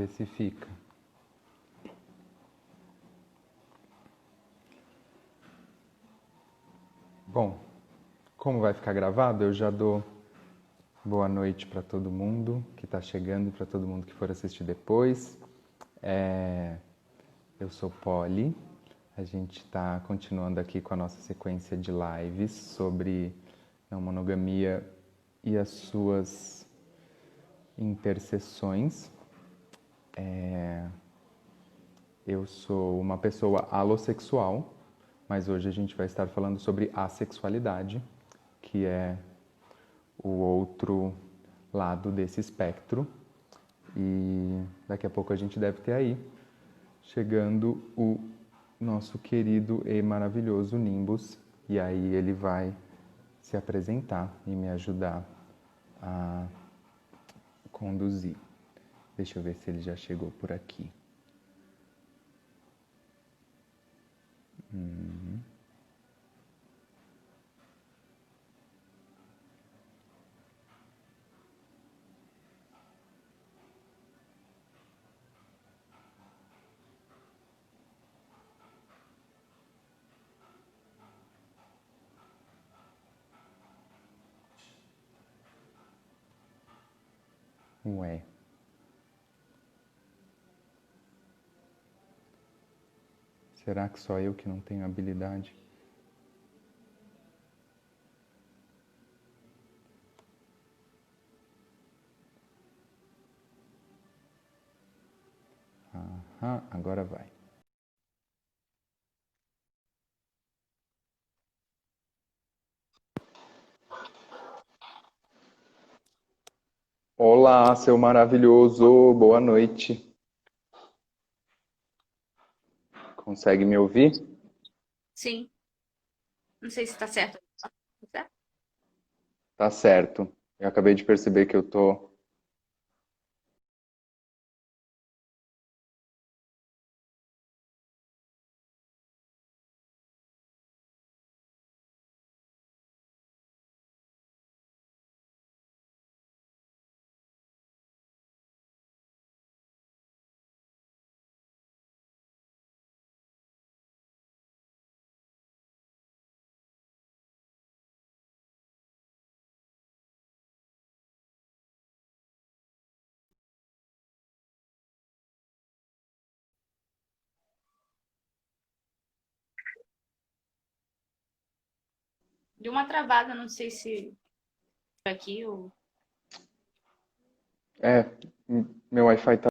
ver se fica. Bom, como vai ficar gravado, eu já dou boa noite para todo mundo que está chegando e para todo mundo que for assistir depois. Eu sou Polly, a gente está continuando aqui com a nossa sequência de lives sobre não monogamia e as suas interseções. Eu sou uma pessoa alossexual, mas hoje a gente vai estar falando sobre assexualidade, que é o outro lado desse espectro. E daqui a pouco a gente deve ter aí, chegando o nosso querido e maravilhoso Nimbus. E aí ele vai se apresentar e me ajudar a conduzir. Deixa eu ver se ele já chegou por aqui. Ué. Será que só eu que não tenho habilidade? Aham, agora vai. Olá, seu maravilhoso, boa noite. Consegue me ouvir? Sim. Não sei se tá certo. Tá certo? Tá certo. Eu acabei de perceber que eu tô... Deu uma travada, não sei se aqui ou. É, meu Wi-Fi tá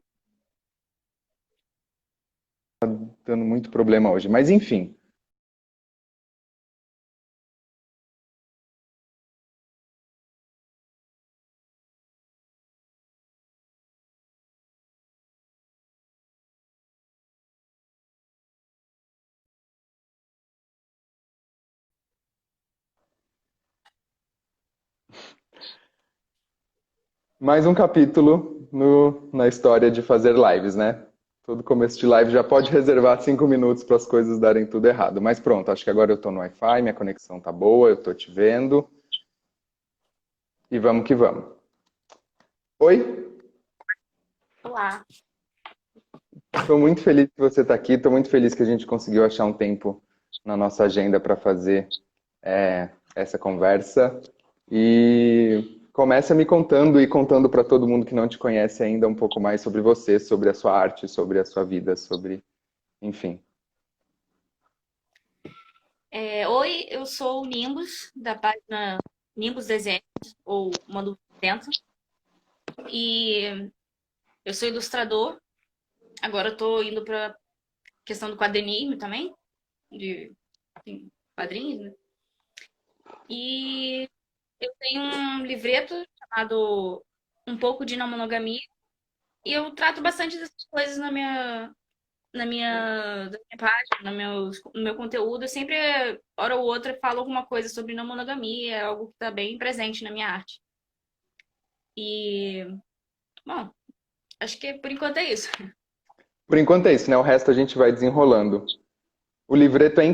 dando muito problema hoje. Mas enfim, mais um capítulo na história de fazer lives, né? Todo começo de live já pode reservar 5 minutos para as coisas darem tudo errado. Mas pronto, acho que agora eu tô no Wi-Fi, minha conexão tá boa, eu tô te vendo. E vamos que vamos. Oi? Olá. Estou muito feliz que você está aqui, estou muito feliz que a gente conseguiu achar um tempo na nossa agenda para fazer essa conversa. E começa me contando e contando para todo mundo que não te conhece ainda um pouco mais sobre você, sobre a sua arte, sobre a sua vida, sobre, enfim. Oi, eu sou o Nimbus, da página Nimbus Desenhos, ou Mando Tento. E eu sou ilustrador. Agora eu tô indo pra questão do quadrinismo também, de assim, quadrinhos, né? E eu tenho um livreto chamado Um pouco de Não Monogamia. E eu trato bastante dessas coisas na minha página, no meu conteúdo, eu sempre, hora ou outra, falo alguma coisa sobre não monogamia, é algo que está bem presente na minha arte. E, bom, acho que por enquanto é isso. Por enquanto é isso, né? O resto a gente vai desenrolando. O livreto é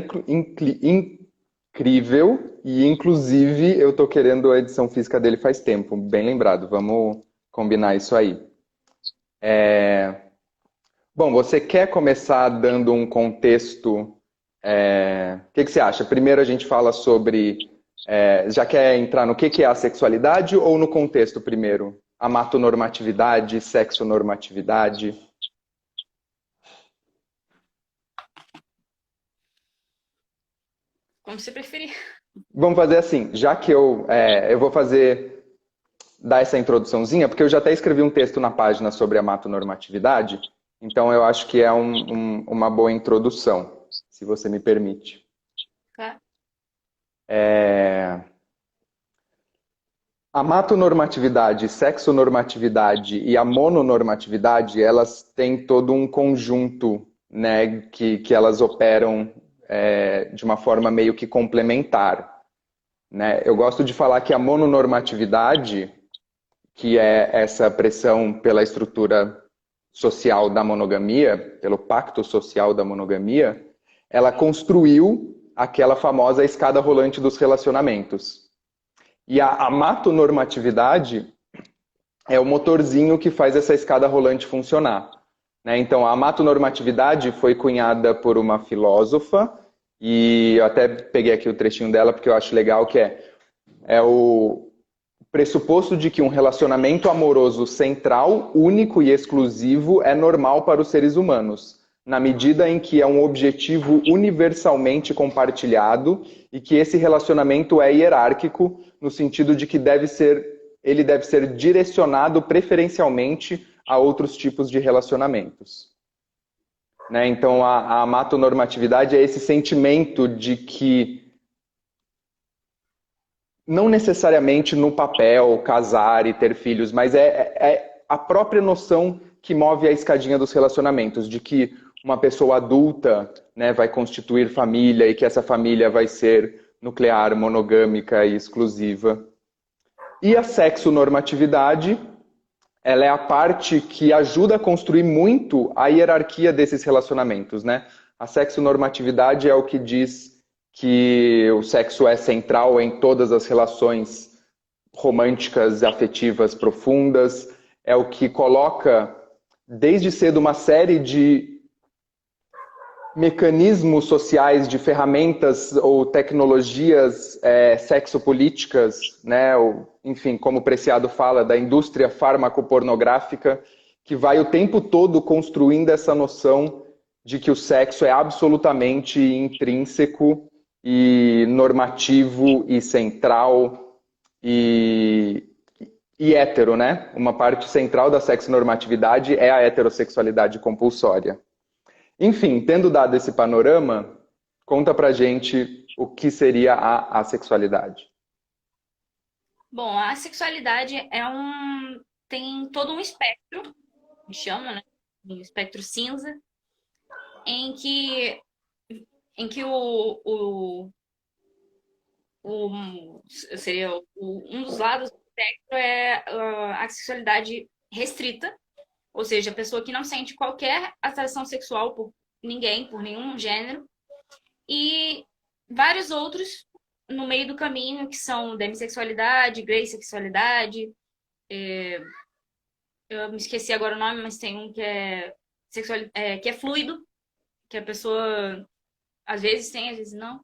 incrível e, inclusive, eu estou querendo a edição física dele faz tempo. Bem lembrado, vamos combinar isso aí. Bom, você quer começar dando um contexto? O que que você acha? Primeiro a gente fala sobre. Já quer entrar no que é a sexualidade ou no contexto primeiro? Amatonormatividade, sexonormatividade? Como você preferir. Vamos fazer assim, já que eu vou dar essa introduçãozinha, porque eu já até escrevi um texto na página sobre a matonormatividade, então eu acho que é uma boa introdução, se você me permite. Tá? A matonormatividade, sexonormatividade e a mononormatividade, elas têm todo um conjunto, né, que elas operam de uma forma meio que complementar, né? Eu gosto de falar que a mononormatividade, que é essa pressão pela estrutura social da monogamia, pelo pacto social da monogamia, ela construiu aquela famosa escada rolante dos relacionamentos. E a matonormatividade é o motorzinho que faz essa escada rolante funcionar. Né? Então, a matonormatividade foi cunhada por uma filósofa, e eu até peguei aqui o trechinho dela porque eu acho legal, que é o pressuposto de que um relacionamento amoroso central, único e exclusivo é normal para os seres humanos, na medida em que é um objetivo universalmente compartilhado e que esse relacionamento é hierárquico, no sentido de que ele deve ser direcionado preferencialmente a outros tipos de relacionamentos. Né? Então, a matonormatividade é esse sentimento de que não necessariamente no papel, casar e ter filhos, mas é a própria noção que move a escadinha dos relacionamentos, de que uma pessoa adulta, né, vai constituir família e que essa família vai ser nuclear, monogâmica e exclusiva. E a sexonormatividade, ela é a parte que ajuda a construir muito a hierarquia desses relacionamentos, né? A sexonormatividade é o que diz que o sexo é central em todas as relações românticas, afetivas, profundas. É o que coloca, desde cedo, uma série de mecanismos sociais, de ferramentas ou tecnologias sexopolíticas, né? Ou, enfim, como o Preciado fala, da indústria farmacopornográfica, que vai o tempo todo construindo essa noção de que o sexo é absolutamente intrínseco e normativo e central e, e hétero, né? Uma parte central da sexonormatividade é a heterossexualidade compulsória. Enfim, tendo dado esse panorama, conta pra gente o que seria a assexualidade. Bom, a sexualidade tem todo um espectro, me chama, né? Um espectro cinza, em que, em que seria um dos lados do espectro é a sexualidade restrita, ou seja, a pessoa que não sente qualquer atração sexual por ninguém, por nenhum gênero, e vários outros no meio do caminho, que são demissexualidade, greysexualidade. Eu me esqueci agora o nome, mas tem um que que é fluido, que a pessoa às vezes tem, às vezes não.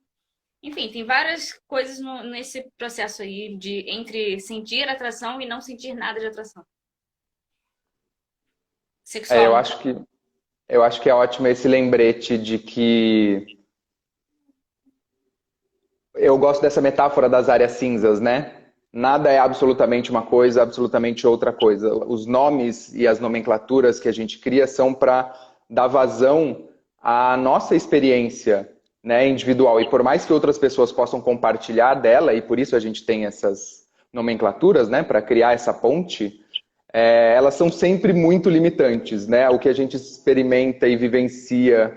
Enfim, tem várias coisas nesse processo aí de entre sentir atração e não sentir nada de atração É, sexual. eu acho que é ótimo esse lembrete de que eu gosto dessa metáfora das áreas cinzas, né? Nada é absolutamente uma coisa, absolutamente outra coisa. Os nomes e as nomenclaturas que a gente cria são para dar vazão à nossa experiência, né, individual. E por mais que outras pessoas possam compartilhar dela, e por isso a gente tem essas nomenclaturas, né, para criar essa ponte, elas são sempre muito limitantes, né? O que a gente experimenta e vivencia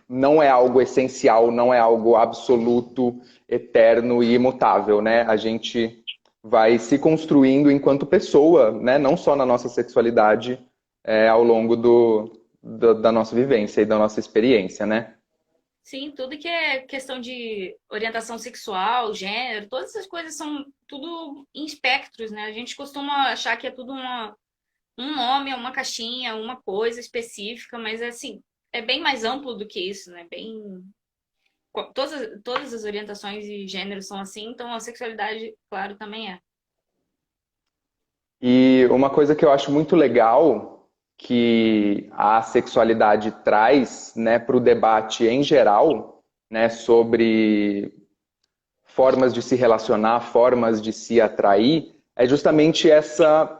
não é algo essencial, não é algo absoluto, eterno e imutável, né? A gente vai se construindo enquanto pessoa, né? Não só na nossa sexualidade, ao longo da nossa vivência e da nossa experiência, né? Sim, tudo que é questão de orientação sexual, gênero, todas essas coisas são tudo em espectros, né? A gente costuma achar que é tudo um nome, uma caixinha, uma coisa específica, mas assim, é bem mais amplo do que isso, né? Bem. Todas as orientações e gêneros são assim, então a sexualidade, claro, também é. E uma coisa que eu acho muito legal que a sexualidade traz, né, para o debate em geral, né, sobre formas de se relacionar, formas de se atrair, é justamente essa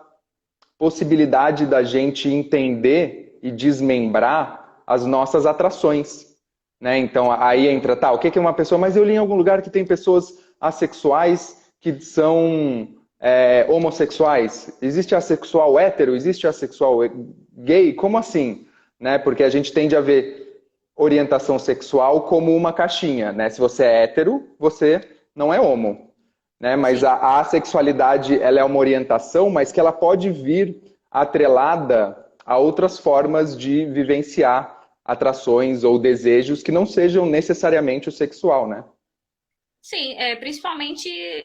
possibilidade da gente entender e desmembrar as nossas atrações, né? Então aí entra, tá, o que é uma pessoa? Mas eu li em algum lugar que tem pessoas assexuais que são homossexuais. Existe assexual hétero? Existe assexual gay? Como assim? Né? Porque a gente tende a ver orientação sexual como uma caixinha, né? Se você é hétero, você não é homo, né? Mas Sim, a sexualidade ela é uma orientação, mas que ela pode vir atrelada a outras formas de vivenciar atrações ou desejos que não sejam necessariamente o sexual, né? sim, principalmente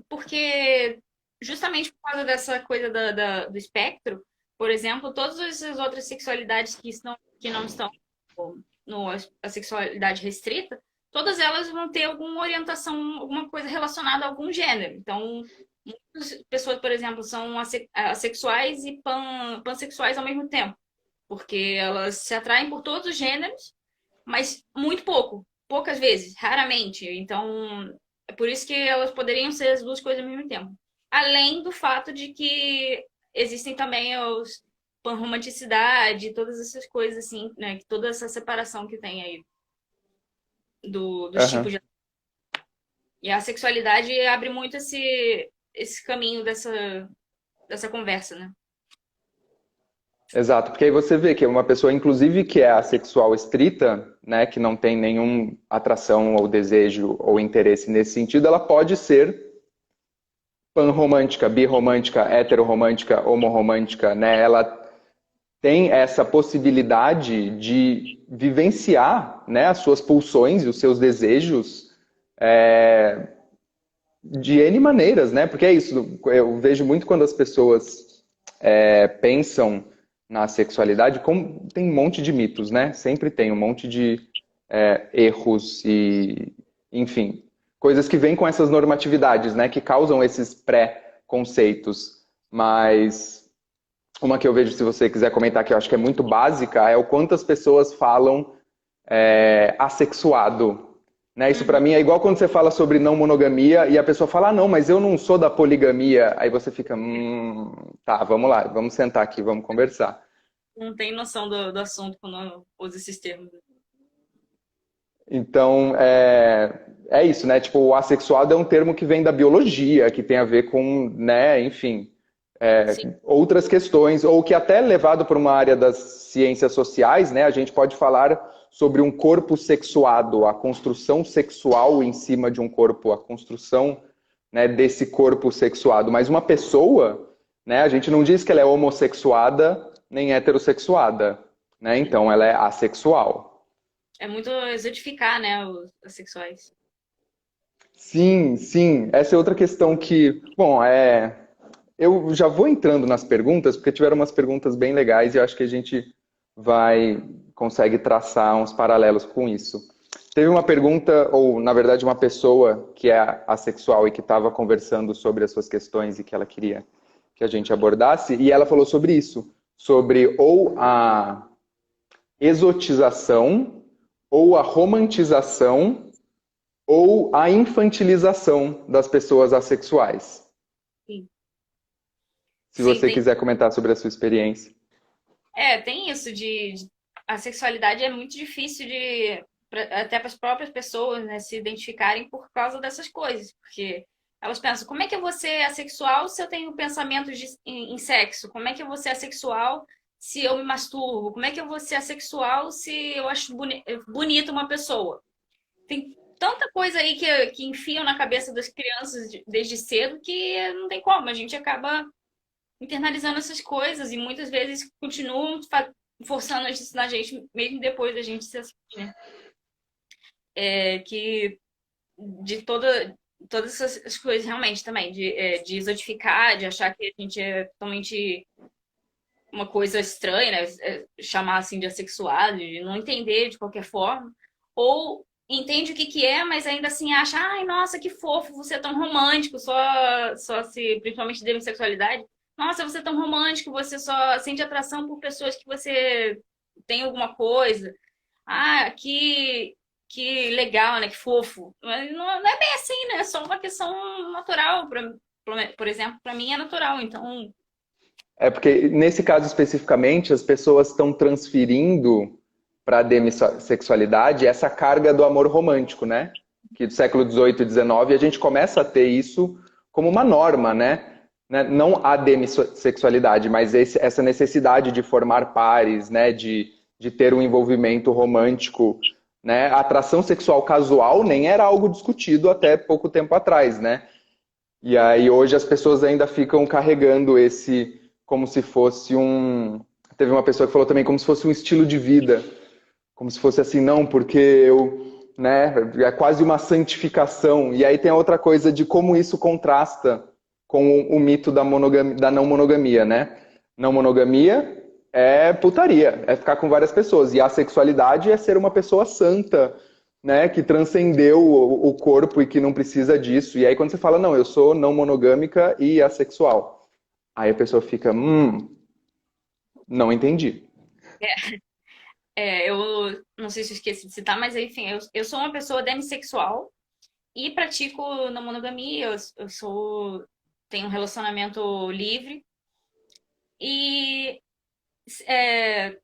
porque justamente por causa dessa coisa do espectro, por exemplo, todas essas outras sexualidades que não estão no, a sexualidade restrita, todas elas vão ter alguma orientação, alguma coisa relacionada a algum gênero. Então, muitas pessoas, por exemplo, são assexuais e pansexuais ao mesmo tempo, porque elas se atraem por todos os gêneros, mas muito pouco, poucas vezes, raramente. Então, é por isso que elas poderiam ser as duas coisas ao mesmo tempo. Além do fato de que existem também os panromanticidade, todas essas coisas assim, né? Toda essa separação que tem aí dos tipos Uhum. de. E a sexualidade abre muito esse caminho dessa conversa, né? Exato, porque aí você vê que uma pessoa, inclusive que é assexual estrita, né, que não tem nenhum atração ou desejo ou interesse nesse sentido, ela pode ser panromântica, birromântica, heteroromântica, homorromântica, né? Ela tem essa possibilidade de vivenciar, né, as suas pulsões e os seus desejos de N maneiras, né? Porque é isso, eu vejo muito quando as pessoas pensam na sexualidade, como tem um monte de mitos, né? Sempre tem um monte de erros e, enfim, coisas que vêm com essas normatividades, né? Que causam esses pré-conceitos. Mas uma que eu vejo, se você quiser comentar, que eu acho que é muito básica, é o quanto as pessoas falam assexuado. Né? Isso para Uhum. mim é igual quando você fala sobre não monogamia e a pessoa fala, ah, não, mas eu não sou da poligamia. Aí você fica, tá, vamos lá, vamos sentar aqui, vamos conversar. Não tem noção do assunto quando usa esses termos. Então, é isso, né? Tipo, o assexuado é um termo que vem da biologia, que tem a ver com, né, enfim, Sim, outras questões, ou que até levado para uma área das ciências sociais, né, a gente pode falar sobre um corpo sexuado, a construção sexual em cima de um corpo, a construção, né, desse corpo sexuado. Mas uma pessoa, né, a gente não diz que ela é homossexuada nem heterossexuada, né? Então ela é assexual. é muito exotificar, né, os sexuais. Sim, sim. Essa é outra questão que, bom, eu já vou entrando nas perguntas, porque tiveram umas perguntas bem legais e eu acho que a gente consegue traçar uns paralelos com isso. Teve uma pergunta, ou na verdade uma pessoa que é assexual e que estava conversando sobre as suas questões e que ela queria que a gente abordasse, e ela falou sobre isso, sobre ou a exotização, ou a romantização, ou a infantilização das pessoas assexuais. Sim, Se sim, você tem. quiser comentar sobre a sua experiência. Tem isso a sexualidade é muito difícil até para as próprias pessoas, né, se identificarem por causa dessas coisas, porque elas pensam, como é que eu vou ser assexual se eu tenho pensamentos em sexo? Como é que eu vou ser assexual se eu me masturbo? Como é que eu vou ser assexual se eu acho bonita uma pessoa? Tem tanta coisa aí que enfiam na cabeça das crianças desde cedo que não tem como, a gente acaba internalizando essas coisas e muitas vezes continuam forçando isso na gente, mesmo depois da gente se assumir, né? Que de toda. todas essas coisas realmente também, de exotificar, de achar que a gente é totalmente uma coisa estranha, né? Chamar assim de assexuado, de não entender de qualquer forma. Ou entende o que que é, mas ainda assim acha, ai, nossa, que fofo, você é tão romântico, só se, principalmente de sexualidade. Nossa, você é tão romântico, você só sente atração por pessoas que você tem alguma coisa. Ah, que legal, né? Que fofo. Mas não é bem assim, né? É só uma questão natural. Por exemplo, para mim é natural. Então, É porque, nesse caso especificamente, as pessoas estão transferindo para a demissexualidade essa carga do amor romântico, né? Que do século XVIII e XIX a gente começa a ter isso como uma norma, né? Não a demissexualidade, mas essa necessidade de formar pares, né? De ter um envolvimento romântico, né? A atração sexual casual nem era algo discutido até pouco tempo atrás, né? E aí hoje as pessoas ainda ficam carregando esse como se fosse um. Teve uma pessoa que falou também como se fosse um estilo de vida, como se fosse assim, não, porque eu, né, é quase uma santificação. E aí tem a outra coisa de como isso contrasta com o mito da monogamia, da não monogamia, né? Não monogamia é putaria, é ficar com várias pessoas. E a sexualidade é ser uma pessoa santa, né, que transcendeu o corpo e que não precisa disso. E aí quando você fala, não, eu sou não monogâmica e assexual, aí a pessoa fica, não entendi. eu não sei se eu esqueci de citar, mas enfim, eu sou uma pessoa demissexual e pratico não monogamia. Eu tenho um relacionamento livre e é,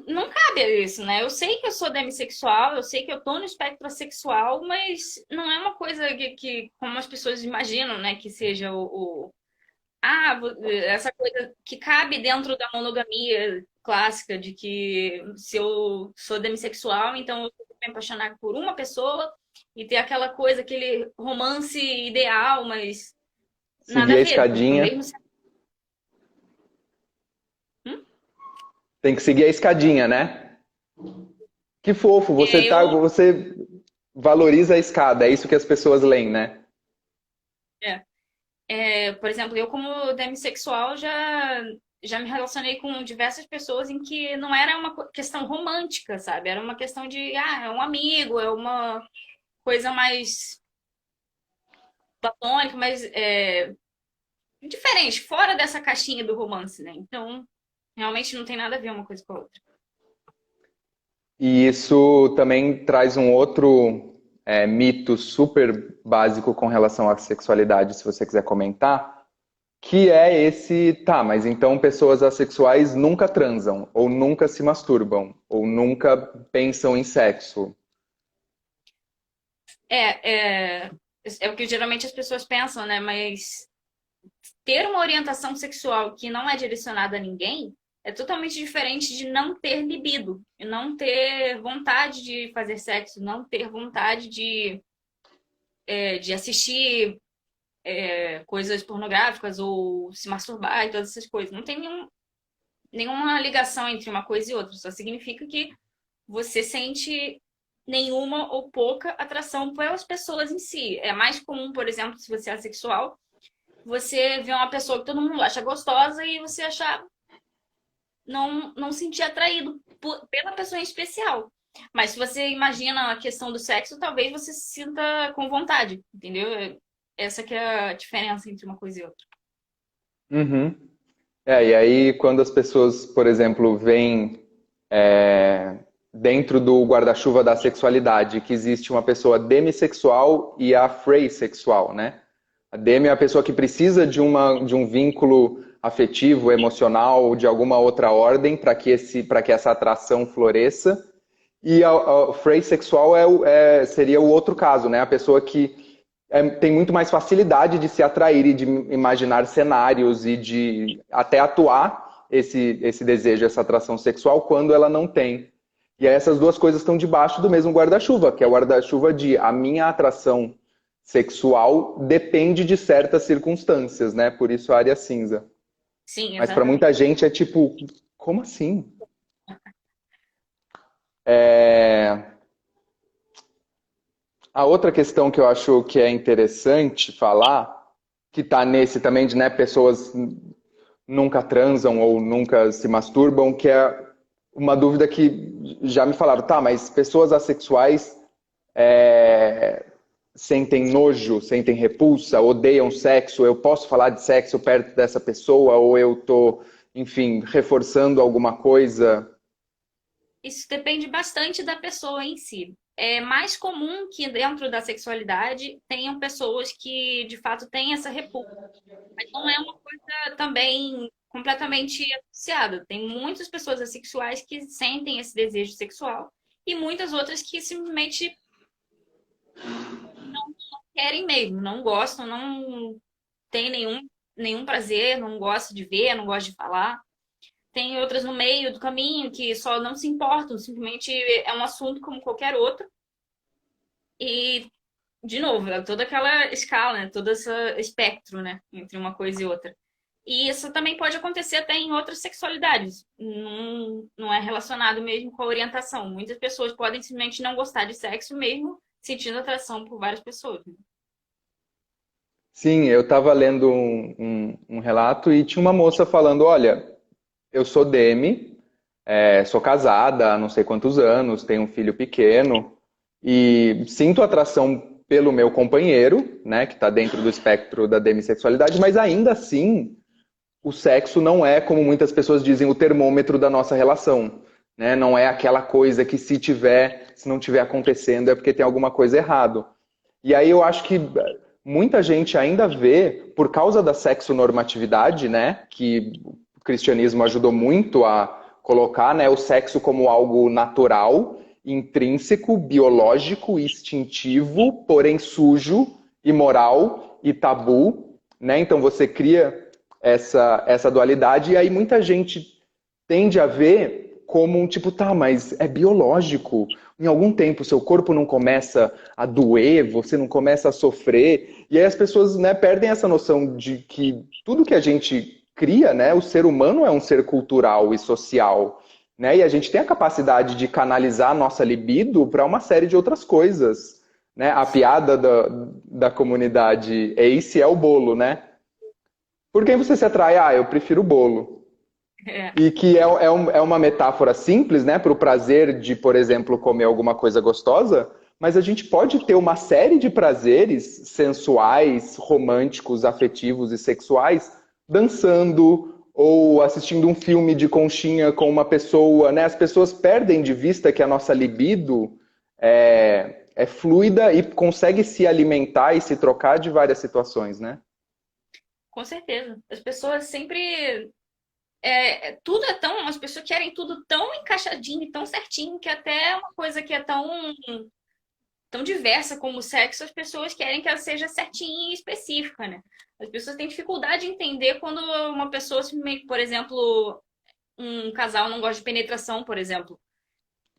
não cabe isso, né? Eu sei que eu sou demissexual, eu sei que eu tô no espectro sexual, mas não é uma coisa como as pessoas imaginam, né? Que seja essa coisa que cabe dentro da monogamia clássica, de que se eu sou demissexual, então eu tenho que me apaixonar por uma pessoa e ter aquela coisa, aquele romance ideal, mas nada Seguir a a ver. escadinha. Mesmo se... Hum? Tem que seguir a escadinha, né? Que fofo, É, eu, você valoriza a escada, é isso que as pessoas leem, né? é, por exemplo, eu como demissexual já me relacionei com diversas pessoas em que não era uma questão romântica, sabe? Era uma questão de, é um amigo, é uma coisa mais platônica, mas diferente, fora dessa caixinha do romance, né? Então, realmente não tem nada a ver uma coisa com a outra. E isso também traz um outro mito super básico com relação à sexualidade, se você quiser comentar, que é esse, tá, mas então pessoas assexuais nunca transam, ou nunca se masturbam, ou nunca pensam em sexo. É, é, é o que geralmente as pessoas pensam, né? Mas ter uma orientação sexual que não é direcionada a ninguém é totalmente diferente de não ter libido, não ter vontade de fazer sexo, não ter vontade de assistir coisas pornográficas ou se masturbar e todas essas coisas. Não tem nenhuma ligação entre uma coisa e outra, só significa que você sente nenhuma ou pouca atração pelas pessoas em si. É mais comum, por exemplo, se você é assexual, você vê uma pessoa que todo mundo acha gostosa e você achar não sentir atraído pela pessoa em especial. Mas se você imagina a questão do sexo, talvez você se sinta com vontade, entendeu? Essa que é a diferença entre uma coisa e outra. Uhum. E aí quando as pessoas, por exemplo, veem dentro do guarda-chuva da sexualidade que existe uma pessoa demissexual e a freissexual, né? A demi é a pessoa que precisa de um vínculo afetivo, emocional, de alguma outra ordem para que essa atração floresça. E a freissexual seria o outro caso, né? A pessoa que tem muito mais facilidade de se atrair e de imaginar cenários e de até atuar esse desejo, essa atração sexual quando ela não tem. E aí essas duas coisas estão debaixo do mesmo guarda-chuva, que é o guarda-chuva de a minha atração sexual depende de certas circunstâncias, né? Por isso a área cinza. Sim, Mas para exatamente. muita gente é tipo, como assim? É, A outra questão que eu acho que é interessante falar, que está nesse também de, né, pessoas nunca transam ou nunca se masturbam, que é uma dúvida que já me falaram, tá, mas pessoas assexuais sentem nojo, sentem repulsa, odeiam sexo, eu posso falar de sexo perto dessa pessoa ou eu tô, enfim, reforçando alguma coisa? Isso depende bastante da pessoa em si. É mais comum que dentro da sexualidade tenham pessoas que de fato têm essa repulsa, mas não é uma coisa também completamente associada. Tem muitas pessoas assexuais que sentem esse desejo sexual e muitas outras que simplesmente não querem mesmo, não gostam, não têm nenhum prazer, não gostam de ver, não gostam de falar. Tem outras no meio do caminho que só não se importam, simplesmente é um assunto como qualquer outro. E, de novo, é toda aquela escala, né? Todo esse espectro, né? Entre uma coisa e outra. E isso também pode acontecer até em outras sexualidades. Não é relacionado mesmo com a orientação. Muitas pessoas podem simplesmente não gostar de sexo mesmo sentindo atração por várias pessoas, né? Sim, eu estava lendo um relato e tinha uma moça falando, olha, eu sou demi, sou casada há não sei quantos anos, tenho um filho pequeno e sinto atração pelo meu companheiro, né, que está dentro do espectro da demissexualidade, mas ainda assim o sexo não é, como muitas pessoas dizem, o termômetro da nossa relação, né? Não é aquela coisa que se não tiver acontecendo é porque tem alguma coisa errado. E aí eu acho que muita gente ainda vê, por causa da sexonormatividade, né, que o cristianismo ajudou muito a colocar, né, o sexo como algo natural, intrínseco, biológico, instintivo, porém sujo, imoral e tabu, né? Então você cria essa dualidade e aí muita gente tende a ver como um tipo, tá, mas é biológico. Em algum tempo seu corpo não começa a doer, você não começa a sofrer. E aí as pessoas, né, perdem essa noção de que tudo que a gente cria, né, o ser humano é um ser cultural e social. Né, e a gente tem a capacidade de canalizar a nossa libido para uma série de outras coisas. Né? A piada da comunidade Ace é o bolo, né? Por quem você se atrai? Ah, eu prefiro o bolo. É, E que é uma metáfora simples, né, para o prazer de, por exemplo, comer alguma coisa gostosa, mas a gente pode ter uma série de prazeres sensuais, românticos, afetivos e sexuais dançando ou assistindo um filme de conchinha com uma pessoa, né? As pessoas perdem de vista que a nossa libido é fluida e consegue se alimentar e se trocar de várias situações, né? com certeza. As pessoas sempre tudo é tão. As pessoas querem tudo tão encaixadinho e tão certinho que até uma coisa que é tão diversa como o sexo, as pessoas querem que ela seja certinha e específica, né? As pessoas têm dificuldade de entender quando uma pessoa, simplesmente, por exemplo, um casal não gosta de penetração, por exemplo.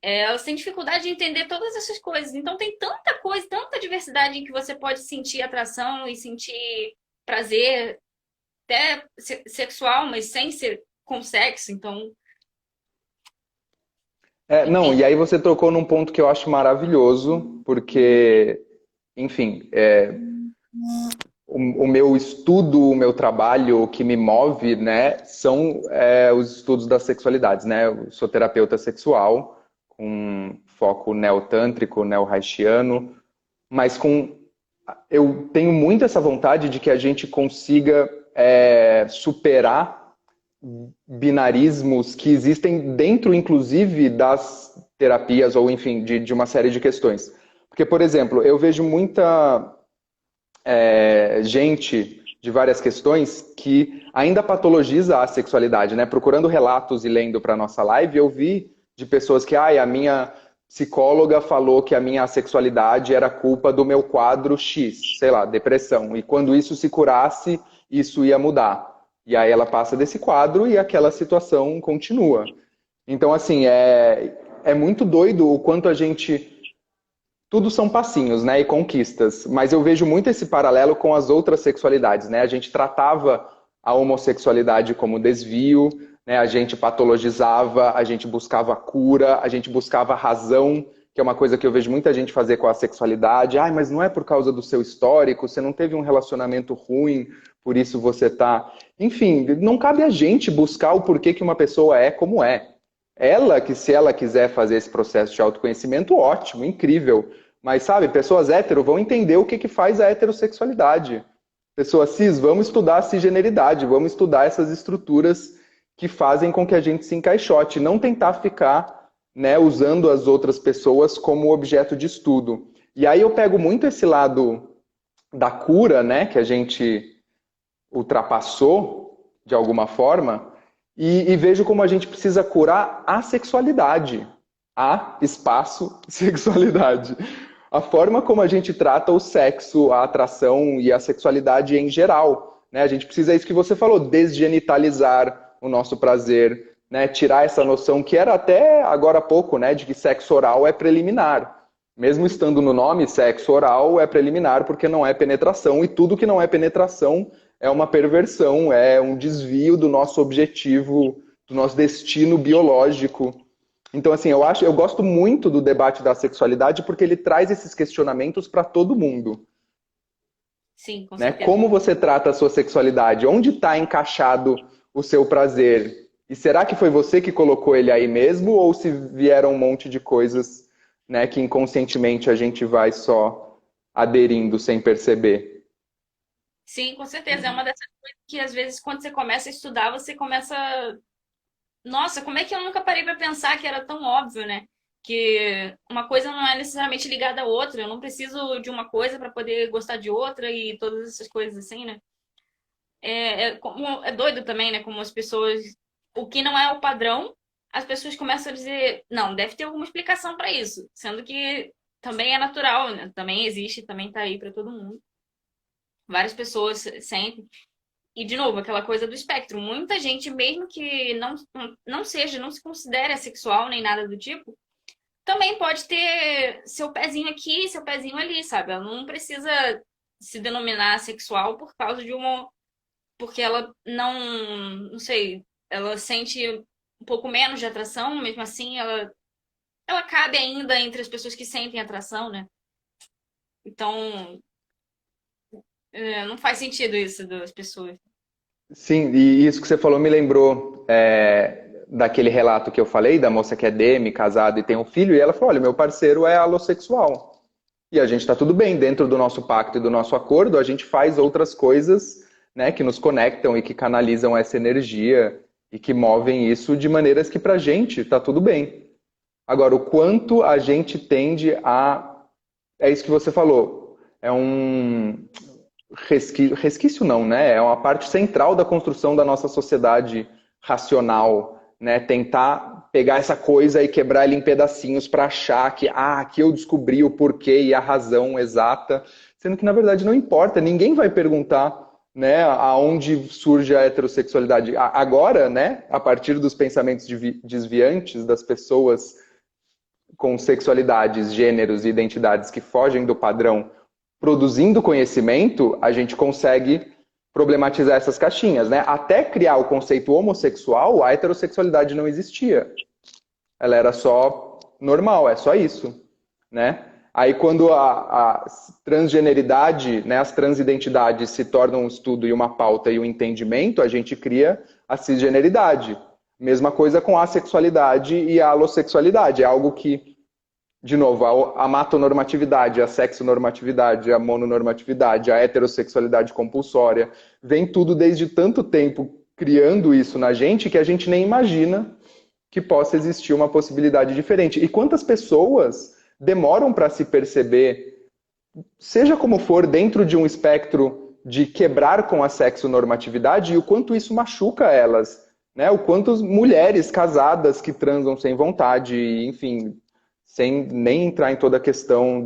Elas têm dificuldade de entender todas essas coisas. Então tem tanta coisa, tanta diversidade em que você pode sentir atração e sentir prazer, até sexual, mas sem ser com sexo. Então, Não, enfim. e aí você tocou num ponto que eu acho maravilhoso, porque, enfim, o meu estudo, o meu trabalho, o que me move, né, são os estudos das sexualidades, né? Eu sou terapeuta sexual, com foco neotântrico, neo-haitiano, mas eu tenho muito essa vontade de que a gente consiga superar binarismos que existem dentro, inclusive, das terapias ou, enfim, de uma série de questões. Porque, por exemplo, eu vejo muita gente de várias questões que ainda patologiza a sexualidade, né? Procurando relatos e lendo para nossa live, eu vi de pessoas que, a minha psicóloga falou que a minha sexualidade era culpa do meu quadro X, sei lá, depressão. E quando isso se curasse, isso ia mudar. E aí ela passa desse quadro e aquela situação continua. Então, assim, é muito doido o quanto a gente tudo são passinhos, né, e conquistas, mas eu vejo muito esse paralelo com as outras sexualidades, né? A gente tratava a homossexualidade como desvio, né? A gente patologizava, a gente buscava cura, a gente buscava razão que é uma coisa que eu vejo muita gente fazer com a sexualidade. Ai, mas não é por causa do seu histórico, você não teve um relacionamento ruim, por isso você tá... Enfim, não cabe a gente buscar o porquê que uma pessoa é como é. Ela, que se ela quiser fazer esse processo de autoconhecimento, ótimo, incrível. Mas, sabe, pessoas hétero vão entender o que que faz a heterossexualidade. Pessoas cis, vamos estudar a cisgeneridade, vamos estudar essas estruturas que fazem com que a gente se encaixote, não tentar ficar, né, usando as outras pessoas como objeto de estudo. E aí eu pego muito esse lado da cura, né, que a gente ultrapassou de alguma forma, e vejo como a gente precisa curar a sexualidade. A espaço sexualidade. A forma como a gente trata o sexo, a atração e a sexualidade em geral. Né? A gente precisa, é isso que você falou, desgenitalizar o nosso prazer, né? Tirar essa noção que era até agora há pouco, né? De que sexo oral é preliminar. Mesmo estando no nome, sexo oral é preliminar porque não é penetração, e tudo que não é penetração é uma perversão, é um desvio do nosso objetivo, do nosso destino biológico. Então, assim, eu gosto muito do debate da sexualidade porque ele traz esses questionamentos para todo mundo. Sim, com Né? certeza. Como você trata a sua sexualidade? Onde está encaixado o seu prazer? E será que foi você que colocou ele aí mesmo? Ou se vieram um monte de coisas, né, que inconscientemente a gente vai só aderindo sem perceber? Sim, com certeza. É uma dessas coisas que, às vezes, quando você começa a estudar, você começa. Nossa, como é que eu nunca parei pra pensar que era tão óbvio, né? Que uma coisa não é necessariamente ligada à outra. Eu não preciso de uma coisa pra poder gostar de outra e todas essas coisas assim, né? É doido também, né? Como as pessoas. O que não é o padrão, as pessoas começam a dizer, não, deve ter alguma explicação pra isso. Sendo que também é natural, né? Também existe, também tá aí pra todo mundo. Várias pessoas sentem. E, de novo, aquela coisa do espectro. Muita gente, mesmo que não seja, não se considere assexual nem nada do tipo, também pode ter seu pezinho aqui, seu pezinho ali, sabe? Ela não precisa se denominar sexual por causa de uma. Porque ela não sei, ela sente um pouco menos de atração, mesmo assim, ela cabe ainda entre as pessoas que sentem atração, né? Então, não faz sentido isso das pessoas. Sim, e isso que você falou me lembrou daquele relato que eu falei, da moça que é demi, casada e tem um filho, e ela falou, olha, meu parceiro é alossexual. E a gente está tudo bem, dentro do nosso pacto e do nosso acordo, a gente faz outras coisas, né, que nos conectam e que canalizam essa energia e que movem isso de maneiras que pra gente está tudo bem. Agora, o quanto a gente tende a... É isso que você falou. É um resquício não, né? É uma parte central da construção da nossa sociedade racional, né? Tentar pegar essa coisa e quebrar ela em pedacinhos para achar que aqui eu descobri o porquê e a razão exata, sendo que na verdade não importa, ninguém vai perguntar, né, aonde surge a heterossexualidade. Agora, né, a partir dos pensamentos desviantes das pessoas com sexualidades, gêneros e identidades que fogem do padrão, produzindo conhecimento, a gente consegue problematizar essas caixinhas, né? Até criar o conceito homossexual, a heterossexualidade não existia. Ela era só normal, é só isso, né? Aí quando a transgeneridade, né, as transidentidades se tornam um estudo e uma pauta e um entendimento, a gente cria a cisgeneridade. Mesma coisa com a sexualidade e a alossexualidade. É algo que, de novo, a matonormatividade, a sexonormatividade, a mononormatividade, a heterossexualidade compulsória, vem tudo desde tanto tempo criando isso na gente que a gente nem imagina que possa existir uma possibilidade diferente. E quantas pessoas demoram para se perceber, seja como for, dentro de um espectro de quebrar com a sexonormatividade e o quanto isso machuca elas, né? O quanto mulheres casadas que transam sem vontade, enfim, sem nem entrar em toda a questão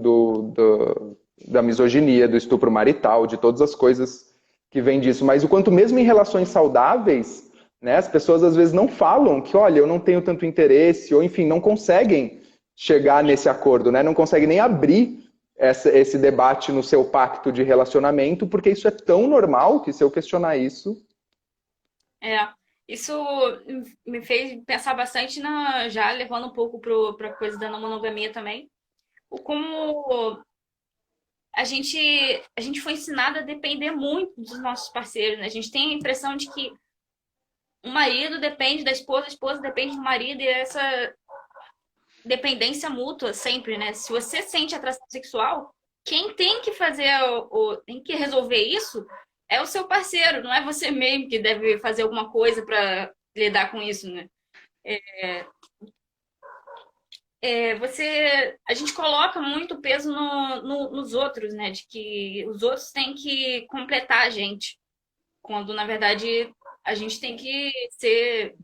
da misoginia, do estupro marital, de todas as coisas que vêm disso, mas o quanto mesmo em relações saudáveis, né, as pessoas às vezes não falam que, olha, eu não tenho tanto interesse, ou enfim, não conseguem chegar nesse acordo, né, não conseguem nem abrir esse debate no seu pacto de relacionamento, porque isso é tão normal que se eu questionar isso... É, isso me fez pensar bastante já levando um pouco para a coisa da não monogamia também. como a gente foi ensinado a depender muito dos nossos parceiros, né? A gente tem a impressão de que o marido depende da esposa, a esposa depende do marido, e essa dependência mútua sempre, né? Se você sente atração sexual, quem tem que fazer tem que resolver isso é o seu parceiro, não é você mesmo que deve fazer alguma coisa para lidar com isso, né? A gente coloca muito peso nos outros, né? De que os outros têm que completar a gente, quando na verdade a gente tem que ser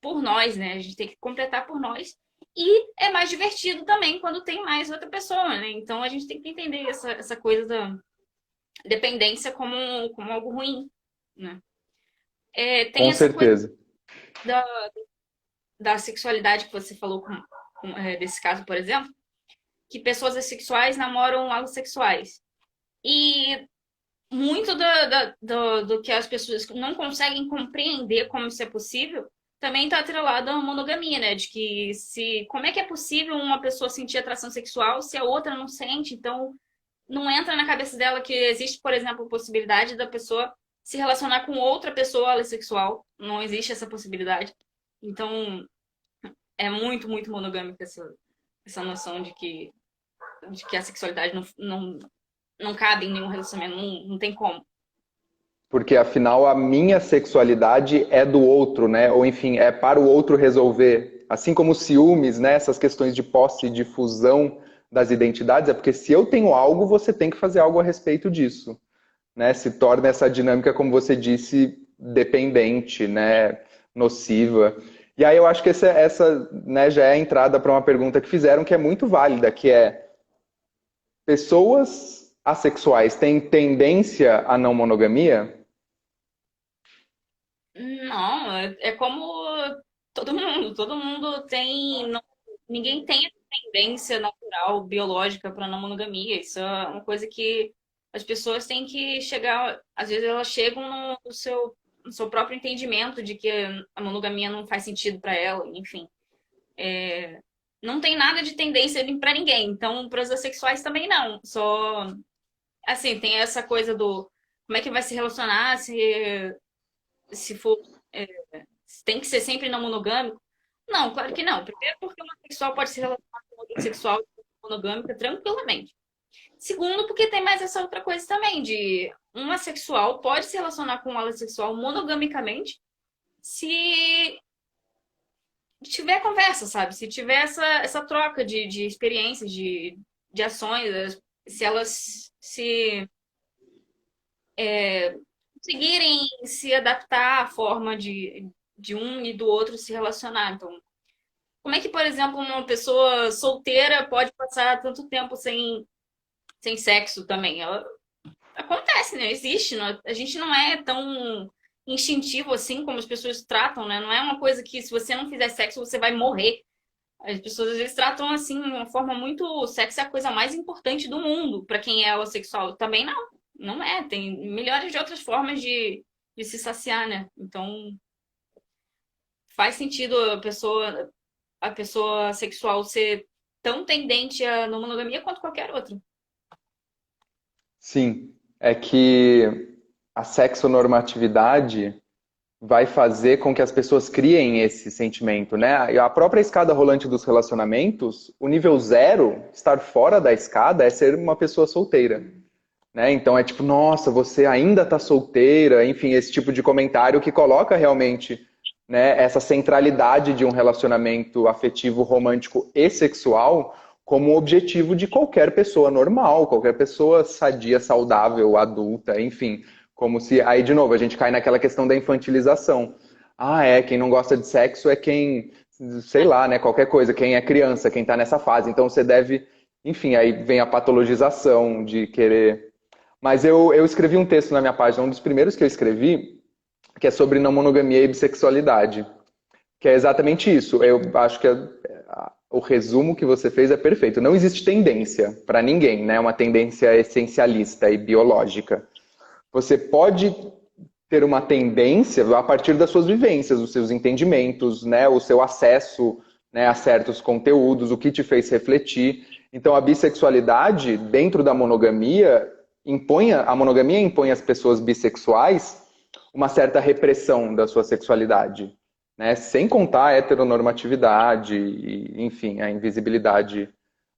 por nós, né? A gente tem que completar por nós. E é mais divertido também quando tem mais outra pessoa, né? Então a gente tem que entender essa coisa da dependência como algo ruim, né? Tem Com essa coisa certeza. da, da sexualidade que você falou desse caso, por exemplo, que pessoas assexuais namoram homossexuais. E muito do que as pessoas não conseguem compreender como isso é possível também está atrelado à monogamia, né? De que como é que é possível uma pessoa sentir atração sexual se a outra não sente? Então, não entra na cabeça dela que existe, por exemplo, a possibilidade da pessoa se relacionar com outra pessoa alissexual. Não existe essa possibilidade. Então, é muito, muito monogâmica essa noção de que a sexualidade não cabe em nenhum relacionamento, não tem como. Porque afinal a minha sexualidade é do outro, né? Ou enfim, é para o outro resolver. Assim como ciúmes, né? Essas questões de posse e de fusão das identidades, é porque se eu tenho algo, você tem que fazer algo a respeito disso, né? Se torna essa dinâmica, como você disse, dependente, né? Nociva. E aí eu acho que essa né, já é a entrada para uma pergunta que fizeram que é muito válida, que é pessoas assexuais têm tendência à não monogamia? Não, é como todo mundo tem, ninguém tem a tendência natural, biológica para não monogamia. Isso é uma coisa que as pessoas têm que chegar, às vezes elas chegam no seu próprio entendimento de que a monogamia não faz sentido para ela, enfim. Não tem nada de tendência para ninguém, então para os assexuais também não. Só, assim, tem essa coisa do como é que vai se relacionar se for tem que ser sempre não monogâmico? Não, claro que não. Primeiro, porque uma sexual pode se relacionar com outra sexual monogâmica tranquilamente. Segundo, porque tem mais essa outra coisa também, de uma sexual pode se relacionar com uma sexual monogamicamente se tiver conversa, sabe? Se tiver essa troca de experiências, de ações, se elas se conseguirem se adaptar à forma de um e do outro se relacionar. Então, como é que, por exemplo, uma pessoa solteira pode passar tanto tempo sem sexo também? Acontece, né? Existe. A gente não é tão instintivo assim como as pessoas tratam, né? Não é uma coisa que se você não fizer sexo, você vai morrer. As pessoas às vezes tratam assim de uma forma muito. O sexo é a coisa mais importante do mundo para quem é homossexual. Também não. Não é. Tem milhares de outras formas de se saciar, né? Então faz sentido a pessoa sexual ser tão tendente à não monogamia quanto qualquer outra. Sim, é que a sexonormatividade vai fazer com que as pessoas criem esse sentimento, né? E a própria escada rolante dos relacionamentos, o nível zero, estar fora da escada, é ser uma pessoa solteira, né? Então é tipo, nossa, você ainda tá solteira, enfim, esse tipo de comentário que coloca realmente, né, essa centralidade de um relacionamento afetivo, romântico e sexual como objetivo de qualquer pessoa normal, qualquer pessoa sadia, saudável, adulta, enfim. Como se. Aí, de novo, a gente cai naquela questão da infantilização. Ah, quem não gosta de sexo é quem, sei lá, né, qualquer coisa, quem é criança, quem tá nessa fase. Então você deve. Enfim, aí vem a patologização de querer. Mas eu escrevi um texto na minha página, um dos primeiros que eu escrevi, que é sobre não monogamia e bissexualidade. Que é exatamente isso. Eu acho que o resumo que você fez é perfeito. Não existe tendência para ninguém, né? Uma tendência essencialista e biológica. Você pode ter uma tendência a partir das suas vivências, dos seus entendimentos, né? O seu acesso, né, a certos conteúdos, o que te fez refletir. Então a bissexualidade dentro da monogamia a monogamia impõe às pessoas bissexuais uma certa repressão da sua sexualidade, né? Sem contar a heteronormatividade e, enfim, a invisibilidade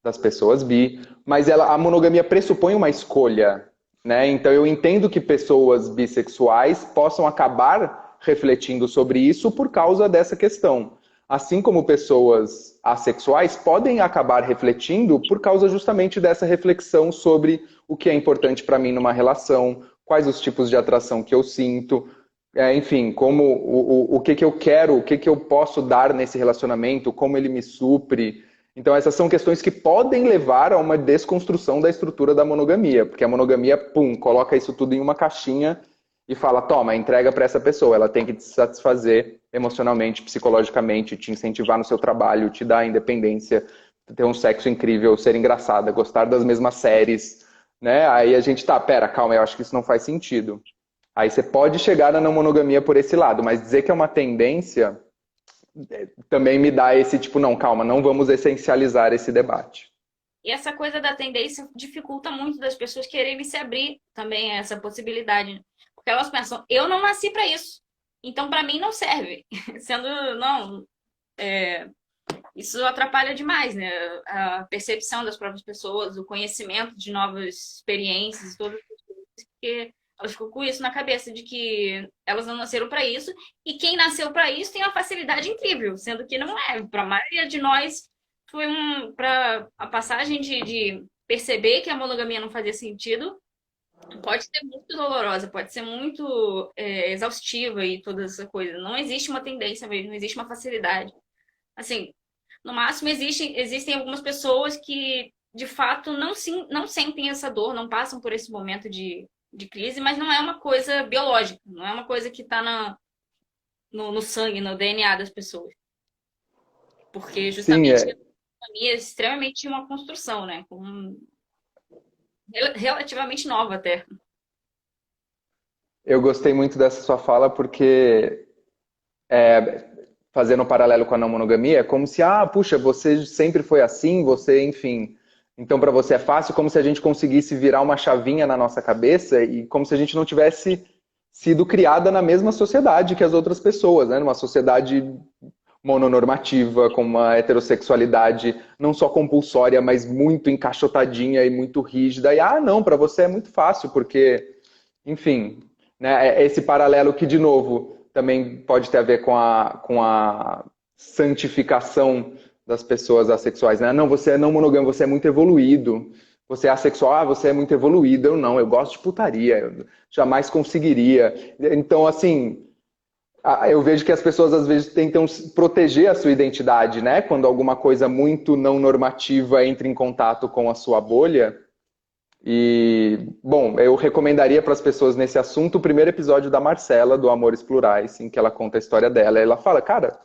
das pessoas bi, mas a monogamia pressupõe uma escolha, né? Então eu entendo que pessoas bissexuais possam acabar refletindo sobre isso por causa dessa questão. Assim como pessoas assexuais podem acabar refletindo por causa justamente dessa reflexão sobre o que é importante para mim numa relação, quais os tipos de atração que eu sinto, enfim, como o que eu quero, o que eu posso dar nesse relacionamento, como ele me supre. Então essas são questões que podem levar a uma desconstrução da estrutura da monogamia, porque a monogamia, pum, coloca isso tudo em uma caixinha e fala, toma, entrega para essa pessoa, ela tem que te satisfazer emocionalmente, psicologicamente, te incentivar no seu trabalho, te dar independência, ter um sexo incrível, ser engraçada, gostar das mesmas séries, né? Aí a gente tá, pera, calma, eu acho que isso não faz sentido. Aí você pode chegar na não monogamia por esse lado, mas dizer que é uma tendência também me dá esse tipo, não, calma, não vamos essencializar esse debate. E essa coisa da tendência dificulta muito das pessoas quererem se abrir também a essa possibilidade. Porque elas pensam, eu não nasci para isso. Então, para mim, não serve. Sendo, não, isso atrapalha demais, né? A percepção das próprias pessoas, o conhecimento de novas experiências, todas as coisas, porque elas ficam com isso na cabeça de que elas não nasceram para isso e quem nasceu para isso tem uma facilidade incrível, sendo que não é. Para a maioria de nós foi para a passagem de perceber que a monogamia não fazia sentido. Pode ser muito dolorosa, pode ser muito exaustiva e toda essa coisa. Não existe uma tendência mesmo, não existe uma facilidade. Assim, no máximo, existem algumas pessoas que, de fato, não sentem essa dor, não passam por esse momento de crise, mas não é uma coisa biológica, não é uma coisa que está no sangue, no DNA das pessoas. Porque, Sim, justamente, a economia é extremamente uma construção, né? Relativamente nova até. eu gostei muito dessa sua fala porque fazendo um paralelo com a não monogamia, é como se, puxa, você sempre foi assim, você, enfim, então para você é fácil, como se a gente conseguisse virar uma chavinha na nossa cabeça e como se a gente não tivesse sido criada na mesma sociedade que as outras pessoas, né? Numa sociedade mononormativa, com uma heterossexualidade não só compulsória, mas muito encaixotadinha e muito rígida. E, não, para você é muito fácil, porque, enfim, né, esse paralelo que, de novo, também pode ter a ver com a santificação das pessoas assexuais, né? Não, você é não monogâmico, você é muito evoluído. Você é assexual, você é muito evoluído. Eu não, eu gosto de putaria, eu jamais conseguiria. Então, assim, eu vejo que as pessoas às vezes tentam proteger a sua identidade, né? Quando alguma coisa muito não normativa entra em contato com a sua bolha. E, bom, eu recomendaria para as pessoas nesse assunto o primeiro episódio da Marcela, do Amores Plurais, em que ela conta a história dela. Ela fala, cara,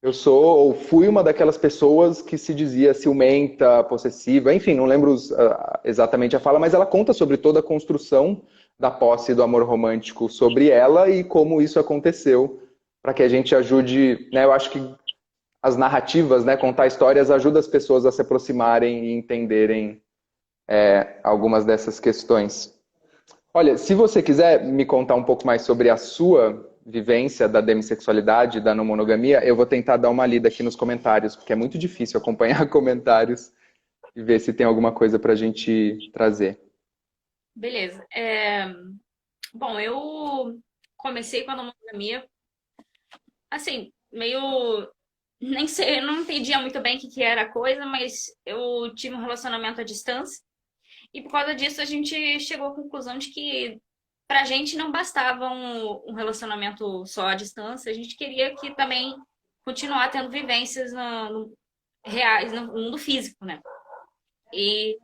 eu sou ou fui uma daquelas pessoas que se dizia ciumenta, possessiva, enfim, não lembro exatamente a fala, mas ela conta sobre toda a construção da posse do amor romântico sobre ela e como isso aconteceu, para que a gente ajude, né? Eu acho que as narrativas, né, contar histórias ajuda as pessoas a se aproximarem e entenderem algumas dessas questões. Olha, se você quiser me contar um pouco mais sobre a sua vivência da demissexualidade, da não monogamia, eu vou tentar dar uma lida aqui nos comentários, porque é muito difícil acompanhar comentários e ver se tem alguma coisa para a gente trazer. Beleza. Bom, eu comecei com a monogamia, assim, meio. Nem sei, eu não entendia muito bem o que era a coisa, mas eu tive um relacionamento à distância. E por causa disso a gente chegou à conclusão de que pra gente não bastava um relacionamento só à distância, a gente queria que também continuar tendo vivências reais no mundo físico, né? E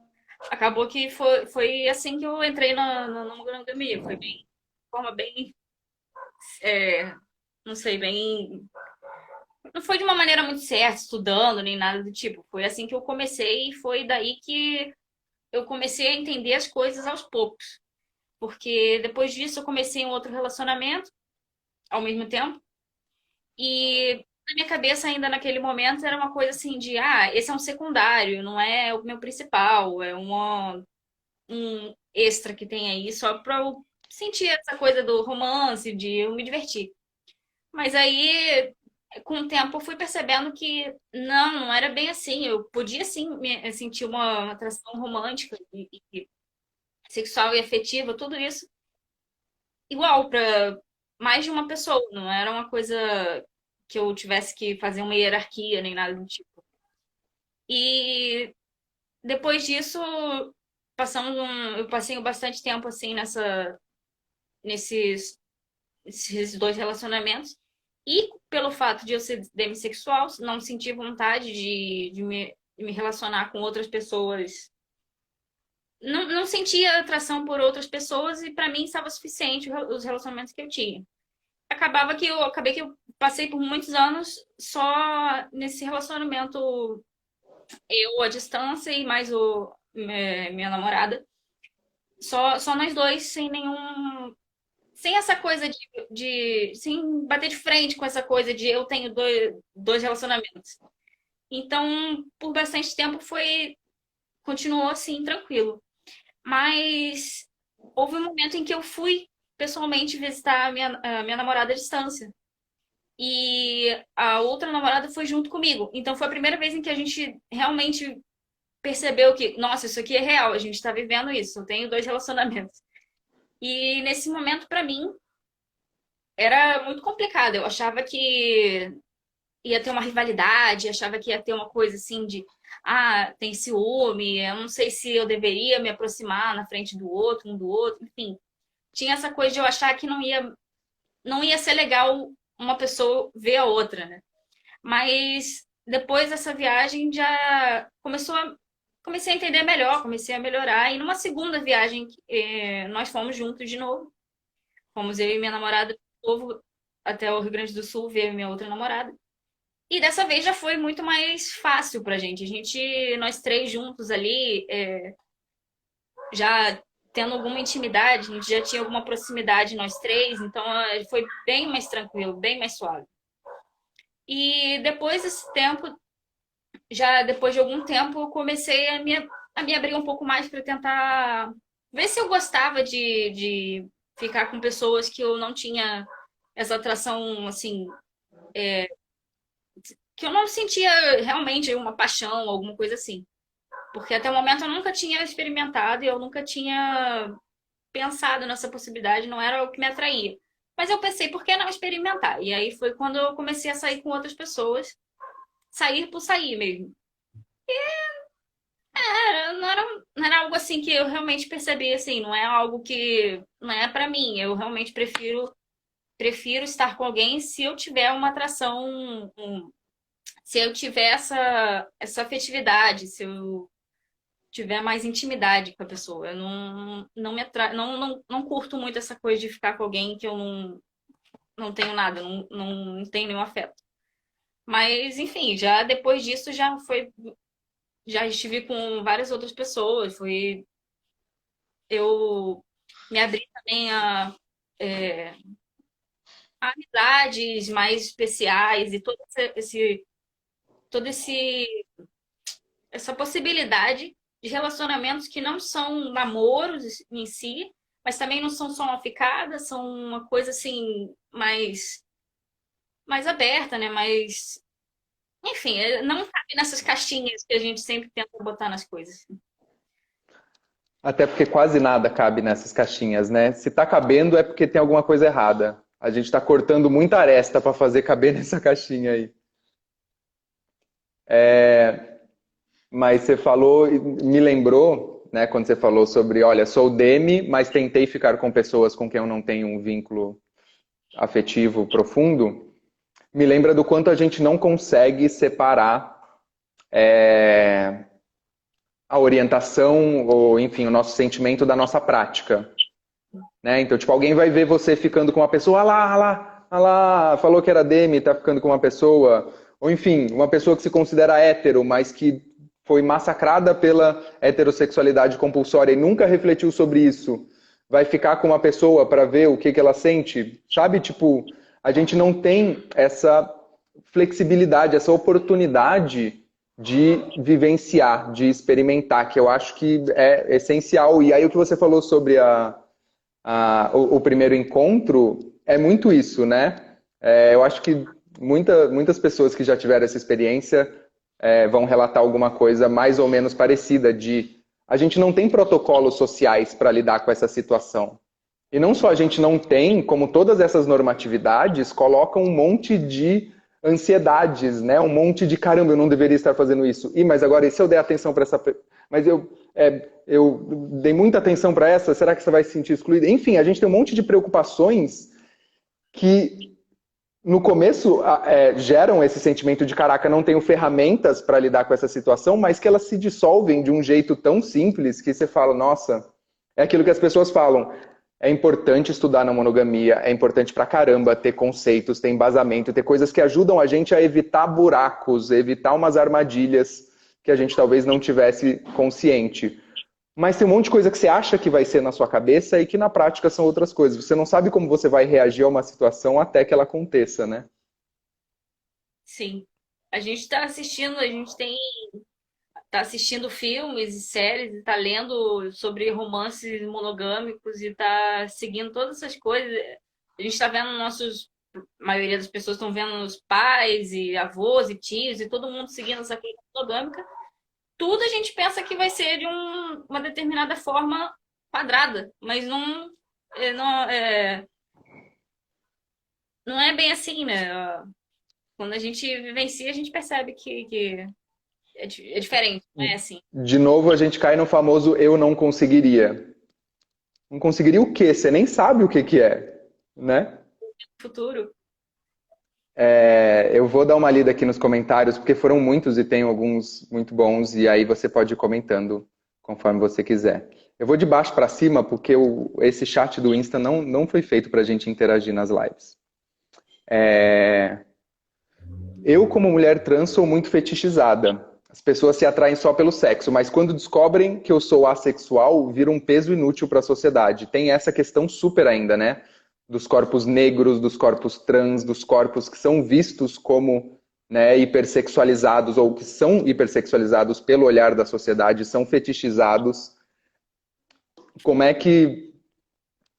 acabou que foi assim que eu entrei na monogamia. Foi bem, de forma bem, não sei, bem. Não foi de uma maneira muito certa, estudando, nem nada do tipo. Foi assim que eu comecei e foi daí que eu comecei a entender as coisas aos poucos. Porque depois disso eu comecei um outro relacionamento ao mesmo tempo. E na minha cabeça ainda naquele momento era uma coisa assim de, ah, esse é um secundário, não é o meu principal, é um extra que tem aí só pra eu sentir essa coisa do romance, de eu me divertir. Mas aí, com o tempo, eu fui percebendo que não era bem assim. Eu podia sim sentir uma atração romântica e sexual e afetiva, tudo isso igual para mais de uma pessoa. Não era uma coisa que eu tivesse que fazer uma hierarquia nem nada do tipo. E depois disso, eu passei bastante tempo assim nesses esses dois relacionamentos. E pelo fato de eu ser demissexual, não sentir vontade de me relacionar com outras pessoas. Não sentia atração por outras pessoas e para mim estava suficiente os relacionamentos que eu tinha. Acabei que eu passei por muitos anos só nesse relacionamento, eu à distância e mais minha namorada. Só nós dois, sem essa coisa sem bater de frente com essa coisa de eu tenho dois relacionamentos. Então, por bastante tempo continuou assim, tranquilo. Mas houve um momento em que eu fui pessoalmente visitar a minha namorada à distância. E a outra namorada foi junto comigo. Então foi a primeira vez em que a gente realmente percebeu que, nossa, isso aqui é real, a gente está vivendo isso. Eu tenho dois relacionamentos. E nesse momento, para mim, era muito complicado. Eu achava que ia ter uma rivalidade, achava que ia ter uma coisa assim de, ah, tem ciúme, eu não sei se eu deveria me aproximar na frente do outro, um do outro, enfim. Tinha essa coisa de eu achar que não ia ser legal uma pessoa ver a outra, né? Mas depois dessa viagem já comecei a entender melhor, comecei a melhorar. E numa segunda viagem, nós fomos juntos de novo. Fomos eu e minha namorada de novo até o Rio Grande do Sul ver minha outra namorada. E dessa vez já foi muito mais fácil pra gente. Nós três juntos ali, já tendo alguma intimidade, a gente já tinha alguma proximidade nós três, então foi bem mais tranquilo, bem mais suave. E depois desse tempo, já depois de algum tempo, eu comecei a me abrir um pouco mais para tentar ver se eu gostava de ficar com pessoas que eu não tinha essa atração, assim, que eu não sentia realmente uma paixão, alguma coisa assim. Porque até o momento eu nunca tinha experimentado e eu nunca tinha pensado nessa possibilidade, não era o que me atraía. Mas eu pensei, por que não experimentar? E aí foi quando eu comecei a sair com outras pessoas, sair por sair mesmo. Não era algo assim que eu realmente percebi, assim, não é algo que não é pra mim. Eu realmente prefiro estar com alguém se eu tiver uma atração, se eu tiver essa afetividade, se eu tiver mais intimidade com a pessoa. Eu não me atra... não curto muito essa coisa de ficar com alguém que eu não tenho nada, não tenho nenhum afeto. Mas, enfim, já depois disso já estive com várias outras pessoas, eu me abri também é, a amizades mais especiais e todo essa possibilidade de relacionamentos que não são namoros em si, mas também não são só uma ficada, são uma coisa assim mais aberta, né? Mais, enfim, não cabe nessas caixinhas que a gente sempre tenta botar nas coisas. Até porque quase nada cabe nessas caixinhas, né? Se tá cabendo é porque tem alguma coisa errada. A gente tá cortando muita aresta para fazer caber nessa caixinha aí. Mas você falou, me lembrou, né, quando você falou sobre, olha, sou demi, mas tentei ficar com pessoas com quem eu não tenho um vínculo afetivo profundo. Me lembra do quanto a gente não consegue separar a orientação ou, enfim, o nosso sentimento da nossa prática. Né? Então, tipo, alguém vai ver você ficando com uma pessoa, ah lá, falou que era demi, tá ficando com uma pessoa. Ou, enfim, uma pessoa que se considera hétero, mas que foi massacrada pela heterossexualidade compulsória e nunca refletiu sobre isso, vai ficar com uma pessoa para ver o que ela sente. Sabe, tipo, a gente não tem flexibilidade, essa oportunidade de vivenciar, de experimentar, que eu acho que é essencial. E aí o que você falou sobre o primeiro encontro é muito isso, né? Eu acho que muitas pessoas que já tiveram essa experiência vão relatar alguma coisa mais ou menos parecida de a gente não tem protocolos sociais para lidar com essa situação. E não só a gente não tem, como todas essas normatividades colocam um monte de ansiedades, né? Um monte de caramba, eu não deveria estar fazendo isso. Mas agora, e se eu der atenção para essa. Mas eu dei muita atenção para essa, será que você vai se sentir excluída? Enfim, a gente tem um monte de preocupações que no começo geram esse sentimento de caraca, não tenho ferramentas para lidar com essa situação, mas que elas se dissolvem de um jeito tão simples que você fala, nossa, é aquilo que as pessoas falam. É importante estudar na monogamia, é importante pra caramba ter conceitos, ter embasamento, ter coisas que ajudam a gente a evitar buracos, evitar umas armadilhas que a gente talvez não tivesse consciente. Mas tem um monte de coisa que você acha que vai ser na sua cabeça e que na prática são outras coisas. Você não sabe como você vai reagir a uma situação até que ela aconteça, né? Sim. A gente tá assistindo, a gente tem tá assistindo filmes e séries e tá lendo sobre romances monogâmicos e tá seguindo todas essas coisas. A gente tá vendo nossos, a maioria das pessoas estão vendo os pais e avós e tios e todo mundo seguindo essa coisa monogâmica. Tudo a gente pensa que vai ser de uma determinada forma quadrada, mas não é bem assim, né? Quando a gente vivencia, a gente percebe que é diferente, não é assim. De novo, a gente cai no famoso eu não conseguiria. Não conseguiria o quê? Você nem sabe o que que é, né? Futuro. Eu vou dar uma lida aqui nos comentários, porque foram muitos e tem alguns muito bons, e aí você pode ir comentando conforme você quiser. Eu vou de baixo para cima, porque esse chat do Insta não foi feito para a gente interagir nas lives. Eu, como mulher trans, sou muito fetichizada. As pessoas se atraem só pelo sexo, mas quando descobrem que eu sou assexual, vira um peso inútil para a sociedade. Tem essa questão super ainda, né? Dos corpos negros, dos corpos trans, dos corpos que são vistos como, né, hipersexualizados ou que são hipersexualizados pelo olhar da sociedade, são fetichizados. Como é que,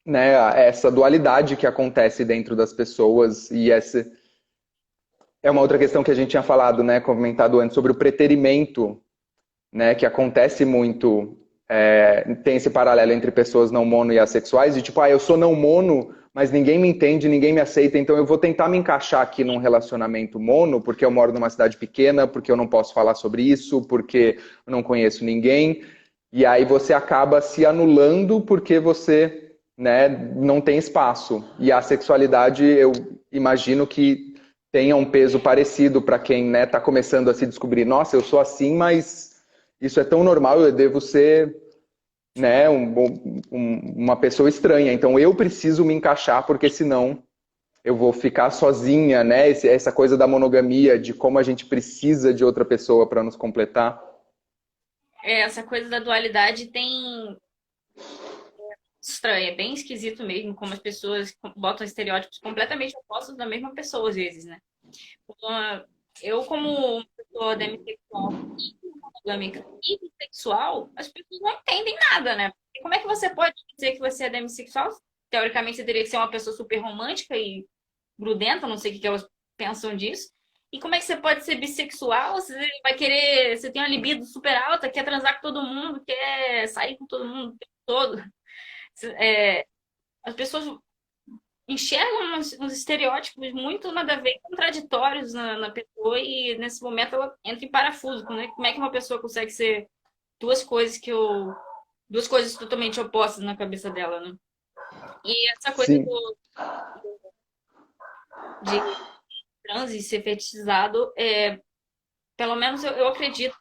né, essa dualidade que acontece dentro das pessoas e essa é uma outra questão que a gente tinha falado, né, comentado antes, sobre o preterimento, né, que acontece muito, tem esse paralelo entre pessoas não mono e assexuais, de tipo, eu sou não mono, mas ninguém me entende, ninguém me aceita, então eu vou tentar me encaixar aqui num relacionamento mono, porque eu moro numa cidade pequena, porque eu não posso falar sobre isso, porque eu não conheço ninguém, e aí você acaba se anulando porque você, né, não tem espaço. E a sexualidade, eu imagino que tenha um peso parecido para quem, né, está começando a se descobrir. Nossa, eu sou assim, mas isso é tão normal, eu devo ser, né, uma pessoa estranha. Então eu preciso me encaixar, porque senão eu vou ficar sozinha, né? Essa coisa da monogamia, de como a gente precisa de outra pessoa para nos completar. Essa coisa da dualidade tem estranha, é bem esquisito mesmo, como as pessoas botam estereótipos completamente opostos da mesma pessoa, às vezes, né? Então, eu, como uma pessoa demissexual e monogâmica e bissexual, as pessoas não entendem nada, né? Porque como é que você pode dizer que você é demissexual? Teoricamente, você teria que ser uma pessoa super romântica e grudenta, não sei o que elas pensam disso. E como é que você pode ser bissexual? Você vai querer, você tem uma libido super alta, quer transar com todo mundo, quer sair com todo mundo o tempo todo. É, as pessoas enxergam uns estereótipos muito nada a ver, contraditórios na pessoa, e nesse momento ela entra em parafuso. Como é que uma pessoa consegue ser duas coisas duas coisas totalmente opostas na cabeça dela, né? E essa coisa Sim, de trans e ser fetichizado, pelo menos eu acredito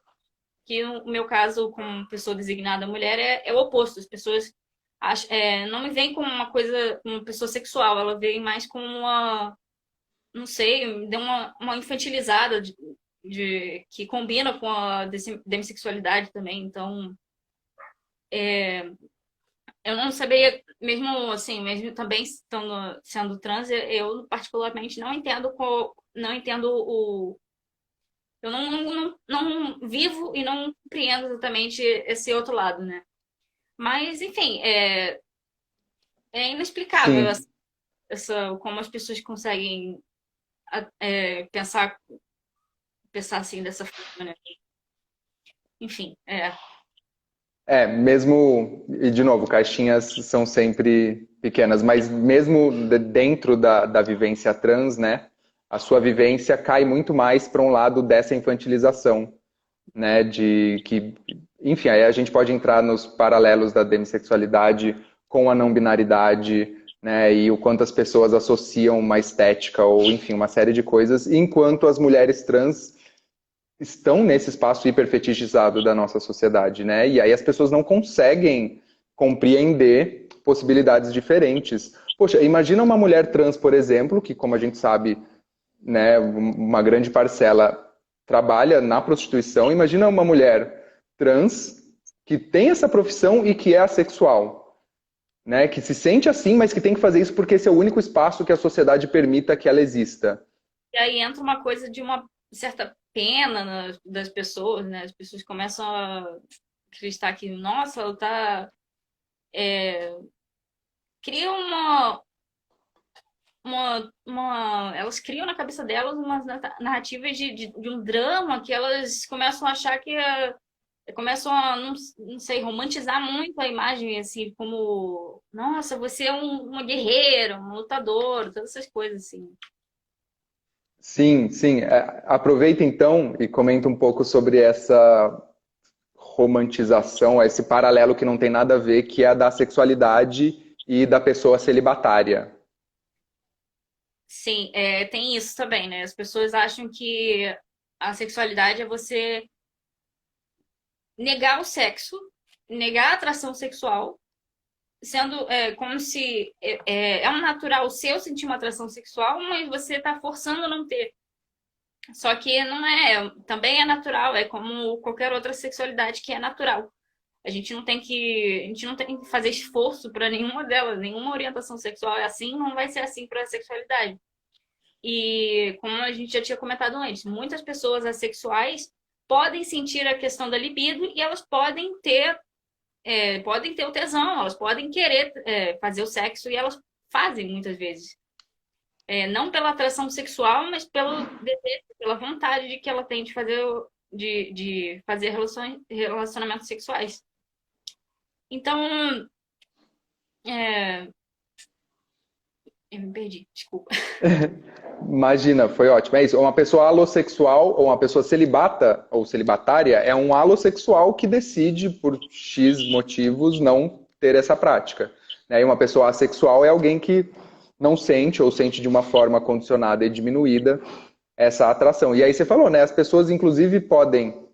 que o meu caso, como pessoa designada mulher, é o oposto. As pessoas não me veem como uma coisa, uma pessoa sexual, ela vem mais como uma, não sei, deu uma infantilizada que combina com a demissexualidade também. Então, eu não saberia, mesmo assim, mesmo também sendo trans, eu particularmente não entendo não entendo o. Eu não vivo e não compreendo exatamente esse outro lado, né? Mas, enfim, é inexplicável Sim. como as pessoas conseguem pensar assim dessa forma, né? Enfim, Mesmo, e de novo, caixinhas são sempre pequenas, mas mesmo dentro da vivência trans, né, a sua vivência cai muito mais para um lado dessa infantilização, né, de que, enfim, aí a gente pode entrar nos paralelos da demissexualidade com a não binaridade, né, e o quanto as pessoas associam uma estética ou, enfim, uma série de coisas, enquanto as mulheres trans estão nesse espaço hiperfetichizado da nossa sociedade, né? E aí as pessoas não conseguem compreender possibilidades diferentes. Poxa, imagina uma mulher trans, por exemplo, que, como a gente sabe, né, uma grande parcela trabalha na prostituição. Imagina uma mulher trans que tem essa profissão e que é assexual, né? Que se sente assim, mas que tem que fazer isso porque esse é o único espaço que a sociedade permita que ela exista. e aí entra uma coisa de uma certa pena das pessoas, né? As pessoas começam a acreditar que, nossa, ela tá. Cria elas criam na cabeça delas umas narrativas de um drama que elas começam a achar começam a, não sei, romantizar muito a imagem, assim, como, nossa, você é uma guerreira, um lutador, todas essas coisas, assim. Sim, sim. Aproveita então e comenta um pouco sobre essa romantização, esse paralelo que não tem nada a ver, que é a da sexualidade e da pessoa celibatária. Sim, tem isso também, né? As pessoas acham que a sexualidade é você negar o sexo, negar a atração sexual, sendo como se é um natural seu sentir uma atração sexual, mas você está forçando a não ter. Só que não é, também é natural, é como qualquer outra sexualidade que é natural. A gente não tem que fazer esforço para nenhuma delas, nenhuma orientação sexual é assim, não vai ser assim para a sexualidade. E como a gente já tinha comentado antes, muitas pessoas assexuais podem sentir a questão da libido e elas podem ter o tesão, elas podem querer fazer o sexo e elas fazem muitas vezes. Não pela atração sexual, mas pelo desejo, pela vontade de que ela tem de fazer relacionamentos sexuais. Então, é, eu me perdi, desculpa. Imagina, foi ótimo. É isso. Uma pessoa alossexual ou uma pessoa celibata ou celibatária é um alossexual que decide, por X motivos, não ter essa prática. Né? E uma pessoa assexual é alguém que não sente ou sente de uma forma condicionada e diminuída essa atração. E aí você falou, né? As pessoas, inclusive, podem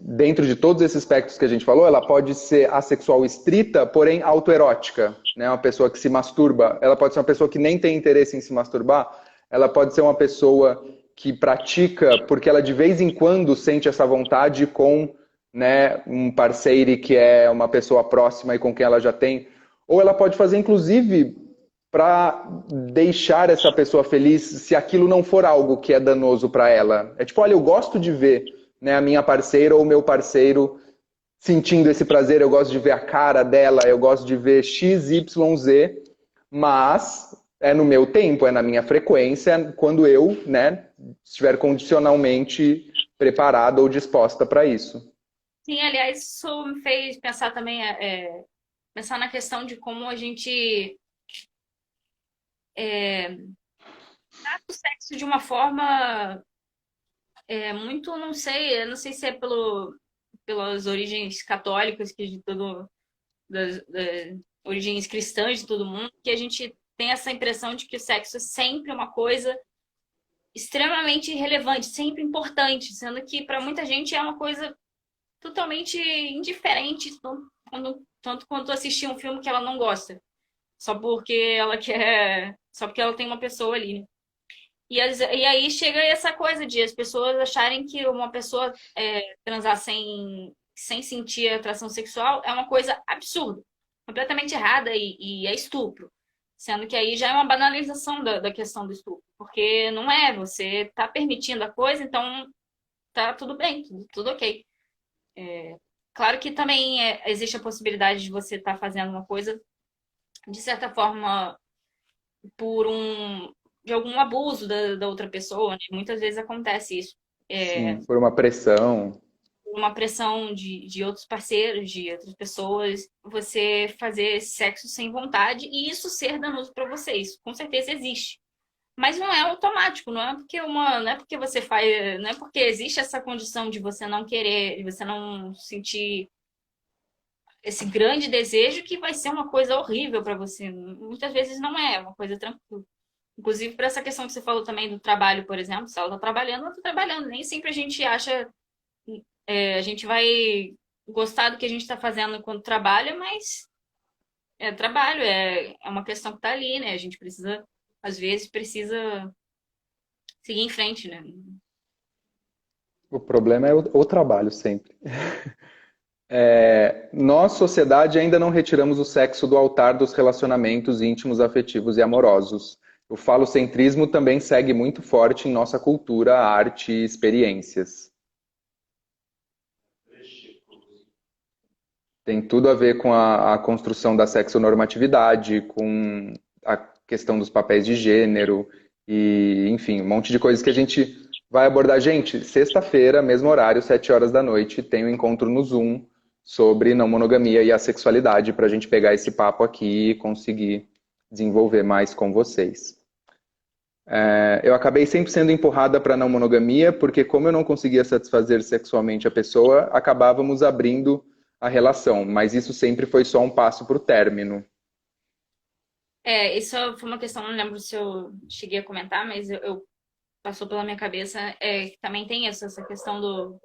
dentro de todos esses aspectos que a gente falou, ela pode ser assexual estrita, porém autoerótica, né? Uma pessoa que se masturba, ela pode ser uma pessoa que nem tem interesse em se masturbar, ela pode ser uma pessoa que pratica porque ela de vez em quando sente essa vontade com, né, um parceiro que é uma pessoa próxima e com quem ela já tem, ou ela pode fazer inclusive para deixar essa pessoa feliz se aquilo não for algo que é danoso para ela. É tipo, olha, eu gosto de ver, né, a minha parceira ou o meu parceiro sentindo esse prazer, eu gosto de ver a cara dela, eu gosto de ver X, Y, Z, mas é no meu tempo, é na minha frequência, quando eu, né, estiver condicionalmente preparada ou disposta para isso. Sim, aliás, isso me fez pensar também, pensar na questão de como a gente trata o sexo de uma forma muito, não sei, eu não sei se é pelas origens católicas que de todo, das origens cristãs de todo mundo, que a gente tem essa impressão de que o sexo é sempre uma coisa extremamente relevante, sempre importante, sendo que para muita gente é uma coisa totalmente indiferente, tanto quanto assistir um filme que ela não gosta, só porque ela tem uma pessoa ali, né? E aí chega essa coisa de as pessoas acharem que uma pessoa transar sem sentir atração sexual é uma coisa absurda, completamente errada e é estupro. Sendo que aí já é uma banalização da questão do estupro. Porque não é, você tá permitindo a coisa, então tá tudo bem, tudo ok. Claro que também existe a possibilidade de você estar fazendo uma coisa, de certa forma, por de algum abuso da outra pessoa, né? Muitas vezes acontece isso. Sim, por uma pressão. Uma pressão de outros parceiros, de outras pessoas, você fazer sexo sem vontade e isso ser danoso para você. Isso com certeza existe. Mas não é automático, não é porque você faz, não é porque existe essa condição de você não querer, de você não sentir esse grande desejo que vai ser uma coisa horrível para você. Muitas vezes não é, uma coisa tranquila. Inclusive, para essa questão que você falou também do trabalho, por exemplo, se ela está trabalhando, ela está trabalhando. Nem sempre a gente acha, a gente vai gostar do que a gente está fazendo enquanto trabalha, mas é trabalho, é uma questão que está ali, né? A gente precisa, às vezes, precisa seguir em frente, né? O problema é o trabalho sempre. Nós, sociedade, ainda não retiramos o sexo do altar dos relacionamentos íntimos, afetivos e amorosos. O falocentrismo também segue muito forte em nossa cultura, arte e experiências. Tem tudo a ver com a construção da sexonormatividade, com a questão dos papéis de gênero e, enfim, um monte de coisas que a gente vai abordar. Gente, sexta-feira, mesmo horário, 7 horas da noite, tem um encontro no Zoom sobre não monogamia e a sexualidade para a gente pegar esse papo aqui e conseguir desenvolver mais com vocês. Eu acabei sempre sendo empurrada para não monogamia, porque como eu não conseguia satisfazer sexualmente a pessoa, acabávamos abrindo a relação, mas isso sempre foi só um passo para o término. Isso foi uma questão, não lembro se eu cheguei a comentar, mas passou pela minha cabeça, que também tem essa questão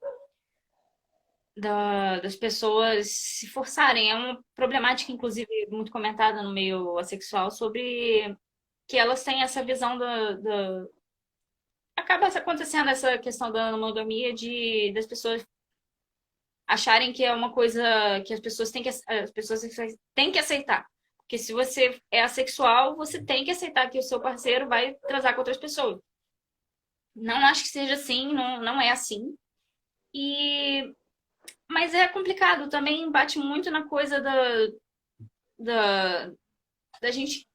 das pessoas se forçarem. É uma problemática, inclusive, muito comentada no meio assexual sobre que elas têm essa visão acaba acontecendo essa questão da monogamia das pessoas acharem que é uma coisa que as pessoas têm que aceitar. Porque se você é assexual, você tem que aceitar que o seu parceiro vai transar com outras pessoas. Não acho que seja assim, não é assim. E mas é complicado, também bate muito na coisa da, da gente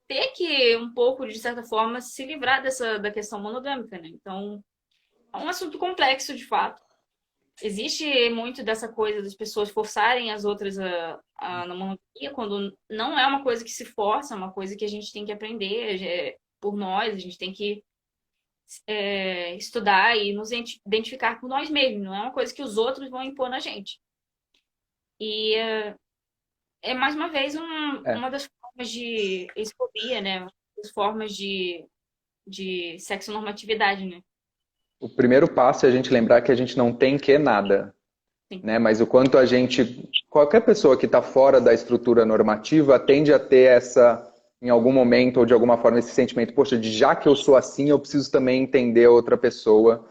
ter que, um pouco, de certa forma, se livrar da questão monogâmica, né? Então, é um assunto complexo, de fato. Existe muito dessa coisa das pessoas forçarem as outras na monogamia, quando não é uma coisa que se força, é uma coisa que a gente tem que aprender por nós, a gente tem que estudar e nos identificar por nós mesmos, não é uma coisa que os outros vão impor na gente. E é mais uma vez É. uma das formas de exfobia, né? Das formas de sexonormatividade, né? O primeiro passo é a gente lembrar que a gente não tem que nada, Sim. né? Mas o quanto a gente, qualquer pessoa que está fora da estrutura normativa tende a ter essa, em algum momento ou de alguma forma, esse sentimento, poxa, de já que eu sou assim, eu preciso também entender a outra pessoa.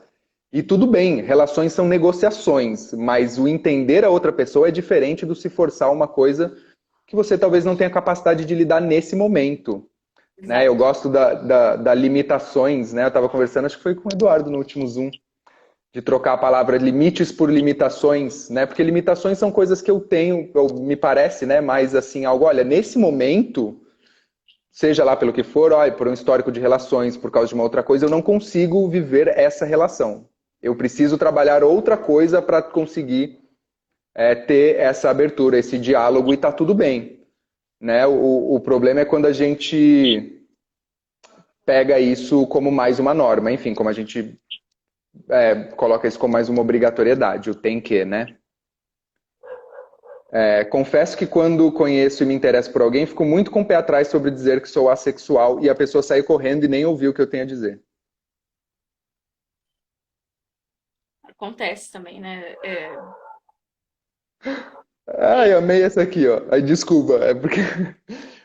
E tudo bem, relações são negociações, mas o entender a outra pessoa é diferente do se forçar uma coisa que você talvez não tenha capacidade de lidar nesse momento. Né? Eu Exato. gosto da limitações, né? Eu estava conversando, acho que foi com o Eduardo no último Zoom, de trocar a palavra limites por limitações, né? Porque limitações são coisas que eu tenho, me parece, né? Mas assim, algo, olha, nesse momento, seja lá pelo que for, olha, por um histórico de relações, por causa de uma outra coisa, eu não consigo viver essa relação. Eu preciso trabalhar outra coisa para conseguir ter essa abertura, esse diálogo e tá tudo bem. Né? O problema é quando a gente pega isso como mais uma norma, enfim, como a gente coloca isso como mais uma obrigatoriedade, o tem que, né? Confesso que quando conheço e me interesso por alguém, fico muito com o pé atrás sobre dizer que sou assexual e a pessoa sair correndo e nem ouvir o que eu tenho a dizer. Acontece também, né? Ai, amei essa aqui, ó. Ai, desculpa, é porque...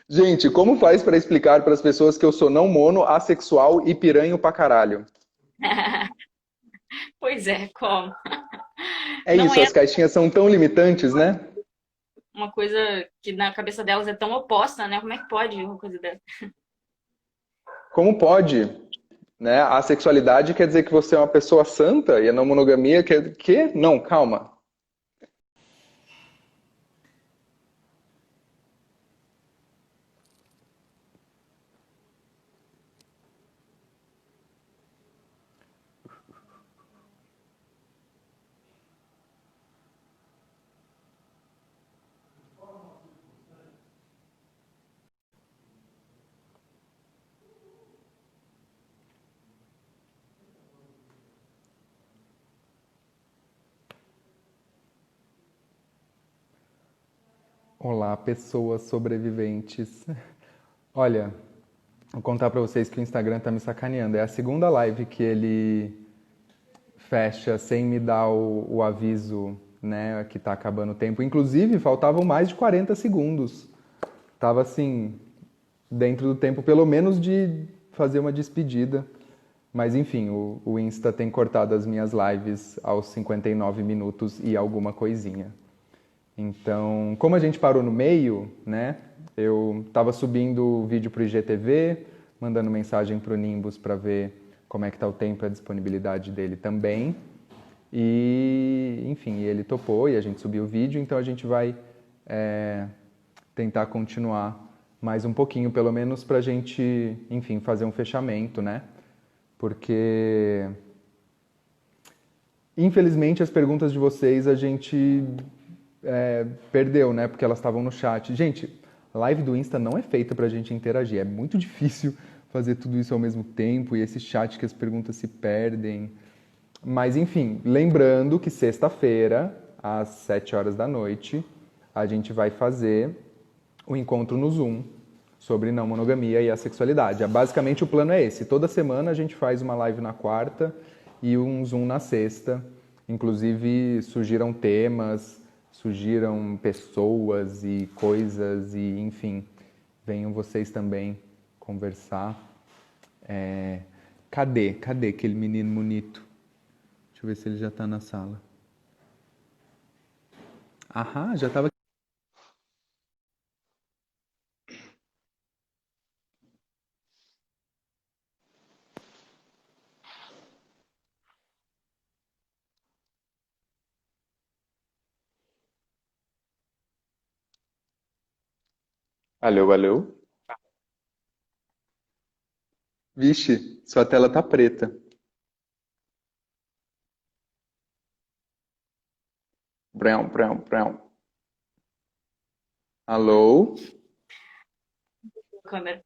Gente, como faz para explicar para as pessoas que eu sou não mono, assexual e piranho pra caralho? Pois é, como? É Não isso, é as caixinhas são tão limitantes, né? uma coisa que na cabeça delas é tão oposta, né? Como é que pode uma coisa dessa? Como pode, né? A sexualidade quer dizer que você é uma pessoa santa e a não monogamia quer que? Não, calma. Olá, pessoas sobreviventes. Olha, vou contar pra vocês que o Instagram tá me sacaneando. É a segunda live que ele fecha sem me dar o aviso, né, que tá acabando o tempo. Inclusive, faltavam mais de 40 segundos. Tava assim, dentro do tempo, pelo menos de fazer uma despedida. Mas enfim, o Insta tem cortado as minhas lives aos 59 minutos e alguma coisinha. Então, como a gente parou no meio, né? Eu estava subindo o vídeo para o IGTV, mandando mensagem para o Nimbus para ver como é que está o tempo e a disponibilidade dele também. E, enfim, ele topou e a gente subiu o vídeo, então a gente vai tentar continuar mais um pouquinho, pelo menos para a gente, enfim, fazer um fechamento, né? Porque, infelizmente, as perguntas de vocês a gente perdeu, né? Porque elas estavam no chat. Gente, a live do Insta não é feita pra gente interagir. É muito difícil fazer tudo isso ao mesmo tempo e esse chat que as perguntas se perdem. Mas, enfim, lembrando que sexta-feira, às 7 horas da noite, a gente vai fazer o encontro no Zoom sobre não monogamia e a sexualidade. Basicamente, o plano é esse. Toda semana a gente faz uma live na quarta e um Zoom na sexta. Inclusive, surgiram temas, surgiram pessoas e coisas e, enfim, venham vocês também conversar. Cadê aquele menino bonito? Deixa eu ver se ele já tá na sala. Aham, já tava. Alô, alô? Vixe, sua tela tá preta. Brown, brown, brown. Alô? Câmera.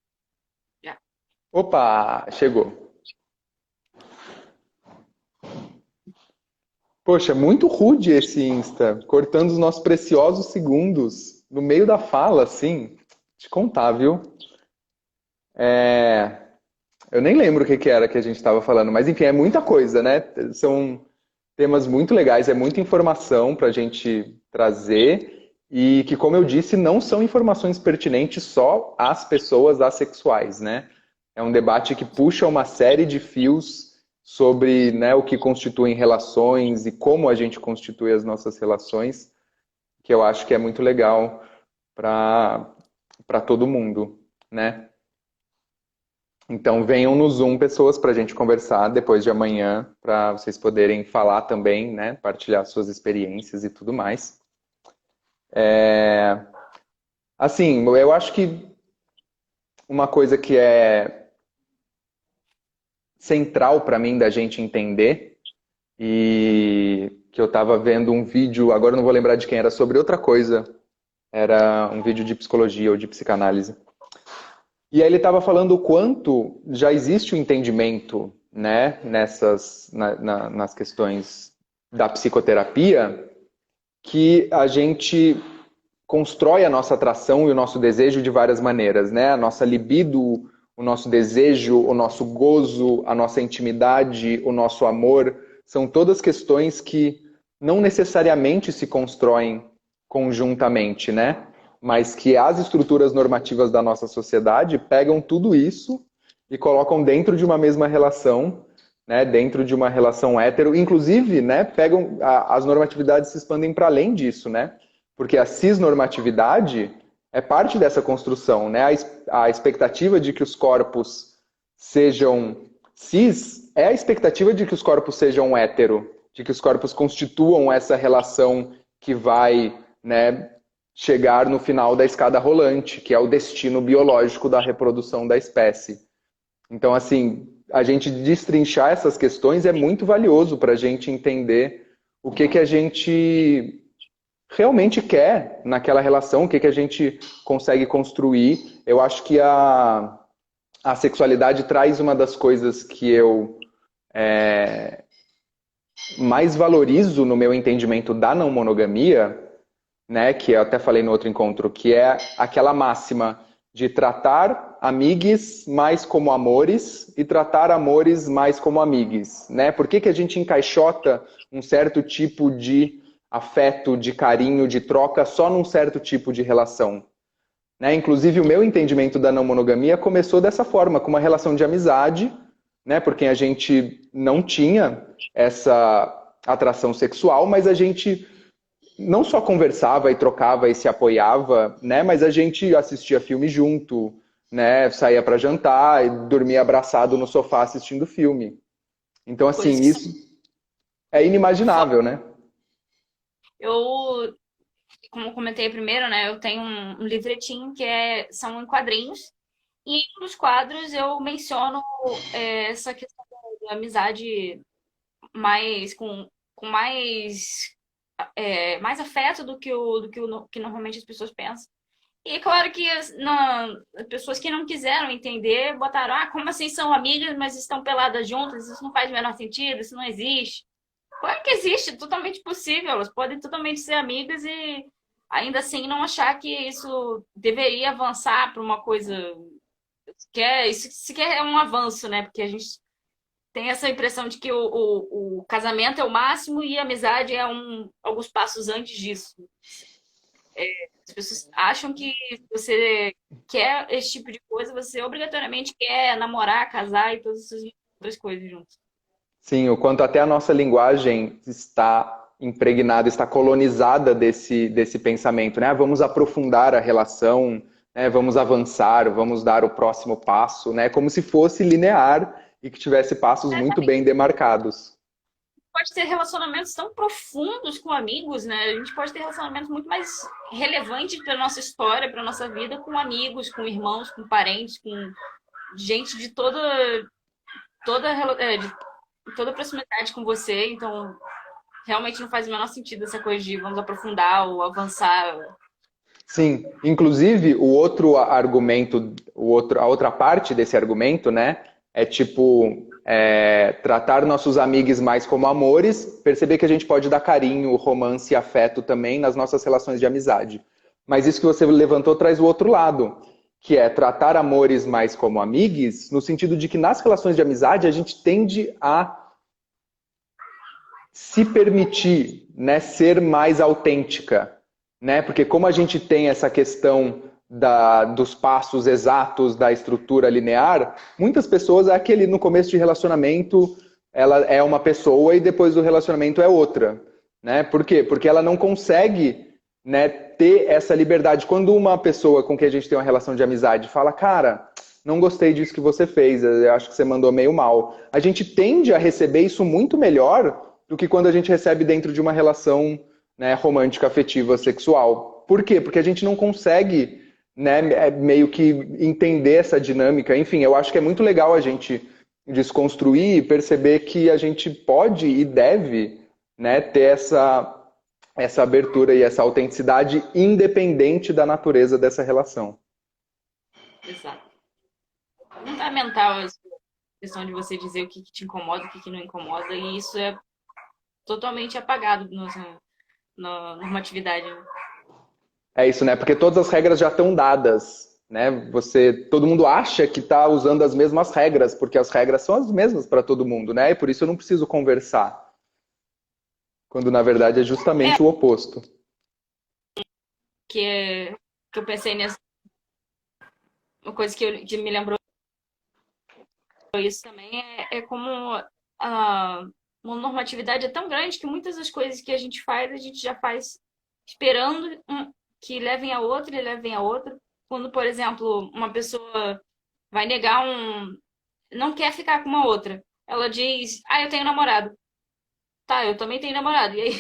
Já. Opa, chegou. Poxa, muito rude esse Insta, cortando os nossos preciosos segundos no meio da fala, assim. Te contar, viu? Eu nem lembro o que que era que a gente estava falando, mas enfim, é muita coisa, né? São temas muito legais, é muita informação para a gente trazer e que, como eu disse, não são informações pertinentes só às pessoas assexuais, né? É um debate que puxa uma série de fios sobre, né, o que constituem relações e como a gente constitui as nossas relações, que eu acho que é muito legal para todo mundo, né? Então venham no Zoom pessoas para a gente conversar depois de amanhã, para vocês poderem falar também, né? Partilhar suas experiências e tudo mais. Assim, eu acho que uma coisa que é central para mim da gente entender e que eu estava vendo um vídeo, agora eu não vou lembrar de quem era, sobre outra coisa. Era um vídeo de psicologia ou de psicanálise. E aí ele estava falando o quanto já existe o entendimento, né, nas questões da psicoterapia, que a gente constrói a nossa atração e o nosso desejo de várias maneiras, né? A nossa libido, o nosso desejo, o nosso gozo, a nossa intimidade, o nosso amor, são todas questões que não necessariamente se constroem conjuntamente, né? Mas que as estruturas normativas da nossa sociedade pegam tudo isso e colocam dentro de uma mesma relação, né? Dentro de uma relação hétero, inclusive, né? Pegam as normatividades se expandem para além disso, né? Porque a cisnormatividade é parte dessa construção, né? A expectativa de que os corpos sejam cis é a expectativa de que os corpos sejam hétero, de que os corpos constituam essa relação que vai, né, chegar no final da escada rolante, que é o destino biológico da reprodução da espécie. Então, assim, a gente destrinchar essas questões é muito valioso para a gente entender o que a gente realmente quer naquela relação, o que a gente consegue construir. Eu acho que a sexualidade traz uma das coisas que eu mais valorizo no meu entendimento da não monogamia, né, que eu até falei no outro encontro, que é aquela máxima de tratar amigues mais como amores e tratar amores mais como amigues, né? Por que a gente encaixota um certo tipo de afeto, de carinho, de troca só num certo tipo de relação? Né? Inclusive, o meu entendimento da não monogamia começou dessa forma, com uma relação de amizade, né? Porque a gente não tinha essa atração sexual, mas a gente não só conversava e trocava e se apoiava, né? Mas a gente assistia filme junto, né? Saía para jantar e dormia abraçado no sofá assistindo filme. Então, assim, Coisas que são isso é fora. inimaginável, né? Eu, como eu comentei primeiro, né? Eu tenho um livretinho são em quadrinhos. E em um dos quadros eu menciono essa questão da amizade mais com mais afeto do que normalmente as pessoas pensam. E é claro que as pessoas que não quiseram entender botaram, como assim são amigas, mas estão peladas juntas? Isso não faz o menor sentido, isso não existe. Claro que existe, totalmente possível. Elas podem totalmente ser amigas e ainda assim não achar que isso deveria avançar para uma coisa isso sequer é um avanço, né? Porque a gente tem essa impressão de que o casamento é o máximo e a amizade é alguns passos antes disso. As pessoas acham que se você quer esse tipo de coisa, você obrigatoriamente quer namorar, casar e todas essas outras coisas juntos. Sim, o quanto até a nossa linguagem está impregnada, está colonizada desse pensamento, né? Vamos aprofundar a relação, né? Vamos avançar, vamos dar o próximo passo, né? Como se fosse linear e que tivesse passos muito bem demarcados. Pode ter relacionamentos tão profundos com amigos, né? A gente pode ter relacionamentos muito mais relevantes para nossa história, para nossa vida, com amigos, com irmãos, com parentes, com gente de toda proximidade com você. Então, realmente não faz o menor sentido essa coisa de vamos aprofundar ou avançar. Sim, inclusive o outro argumento, a outra parte desse argumento, né, é tipo tratar nossos amigos mais como amores, perceber que a gente pode dar carinho, romance e afeto também nas nossas relações de amizade. Mas isso que você levantou traz o outro lado, que é tratar amores mais como amigos, no sentido de que nas relações de amizade a gente tende a se permitir, né, ser mais autêntica, né? Porque como a gente tem essa questão dos passos exatos da estrutura linear, muitas pessoas é aquele no começo de relacionamento ela é uma pessoa e depois do relacionamento é outra, né? Por quê? Porque ela não consegue, né, ter essa liberdade. Quando uma pessoa com quem a gente tem uma relação de amizade fala, cara, não gostei disso que você fez, eu acho que você mandou meio mal. A gente tende a receber isso muito melhor do que quando a gente recebe dentro de uma relação, né, romântica, afetiva, sexual. Por quê? Porque a gente não consegue, né, meio que entender essa dinâmica. Enfim, eu acho que é muito legal a gente desconstruir e perceber que a gente pode e deve, né, ter essa abertura e essa autenticidade independente da natureza dessa relação. Exato. Fundamental essa questão de você dizer o que te incomoda, o que não incomoda, e isso é totalmente apagado na normatividade. Né? É isso, né? Porque todas as regras já estão dadas, né? Todo mundo acha que está usando as mesmas regras, porque as regras são as mesmas para todo mundo, né? E por isso eu não preciso conversar, quando na verdade é É, justamente o oposto. que eu pensei nessa uma coisa que me lembrou isso também é como a uma normatividade é tão grande que muitas das coisas que a gente faz já faz esperando que levem a outra e levem a outra. Quando, por exemplo, uma pessoa vai negar não quer ficar com uma outra. Ela diz, eu tenho namorado. Tá, eu também tenho namorado. E aí,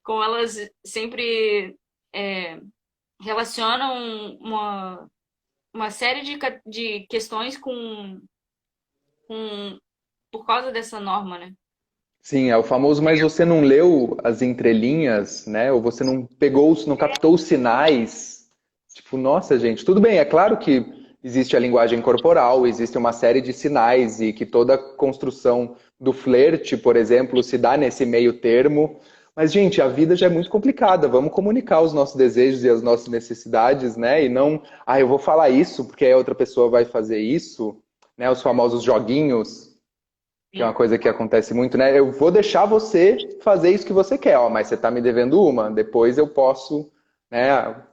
como elas sempre é, relacionam uma série de questões com por causa dessa norma, né? Sim, é o famoso, mas você não leu as entrelinhas, né? Ou você não pegou, não captou os sinais. Tipo, nossa, gente, tudo bem, é claro que existe a linguagem corporal, existe uma série de sinais e que toda a construção do flerte, por exemplo, se dá nesse meio termo. Mas, gente, a vida já é muito complicada. Vamos comunicar os nossos desejos e as nossas necessidades, né? E não, eu vou falar isso porque a outra pessoa vai fazer isso, né? Os famosos joguinhos que é uma Sim. coisa que acontece muito, né? Eu vou deixar você fazer isso que você quer, ó, mas você tá me devendo uma, depois eu posso, né?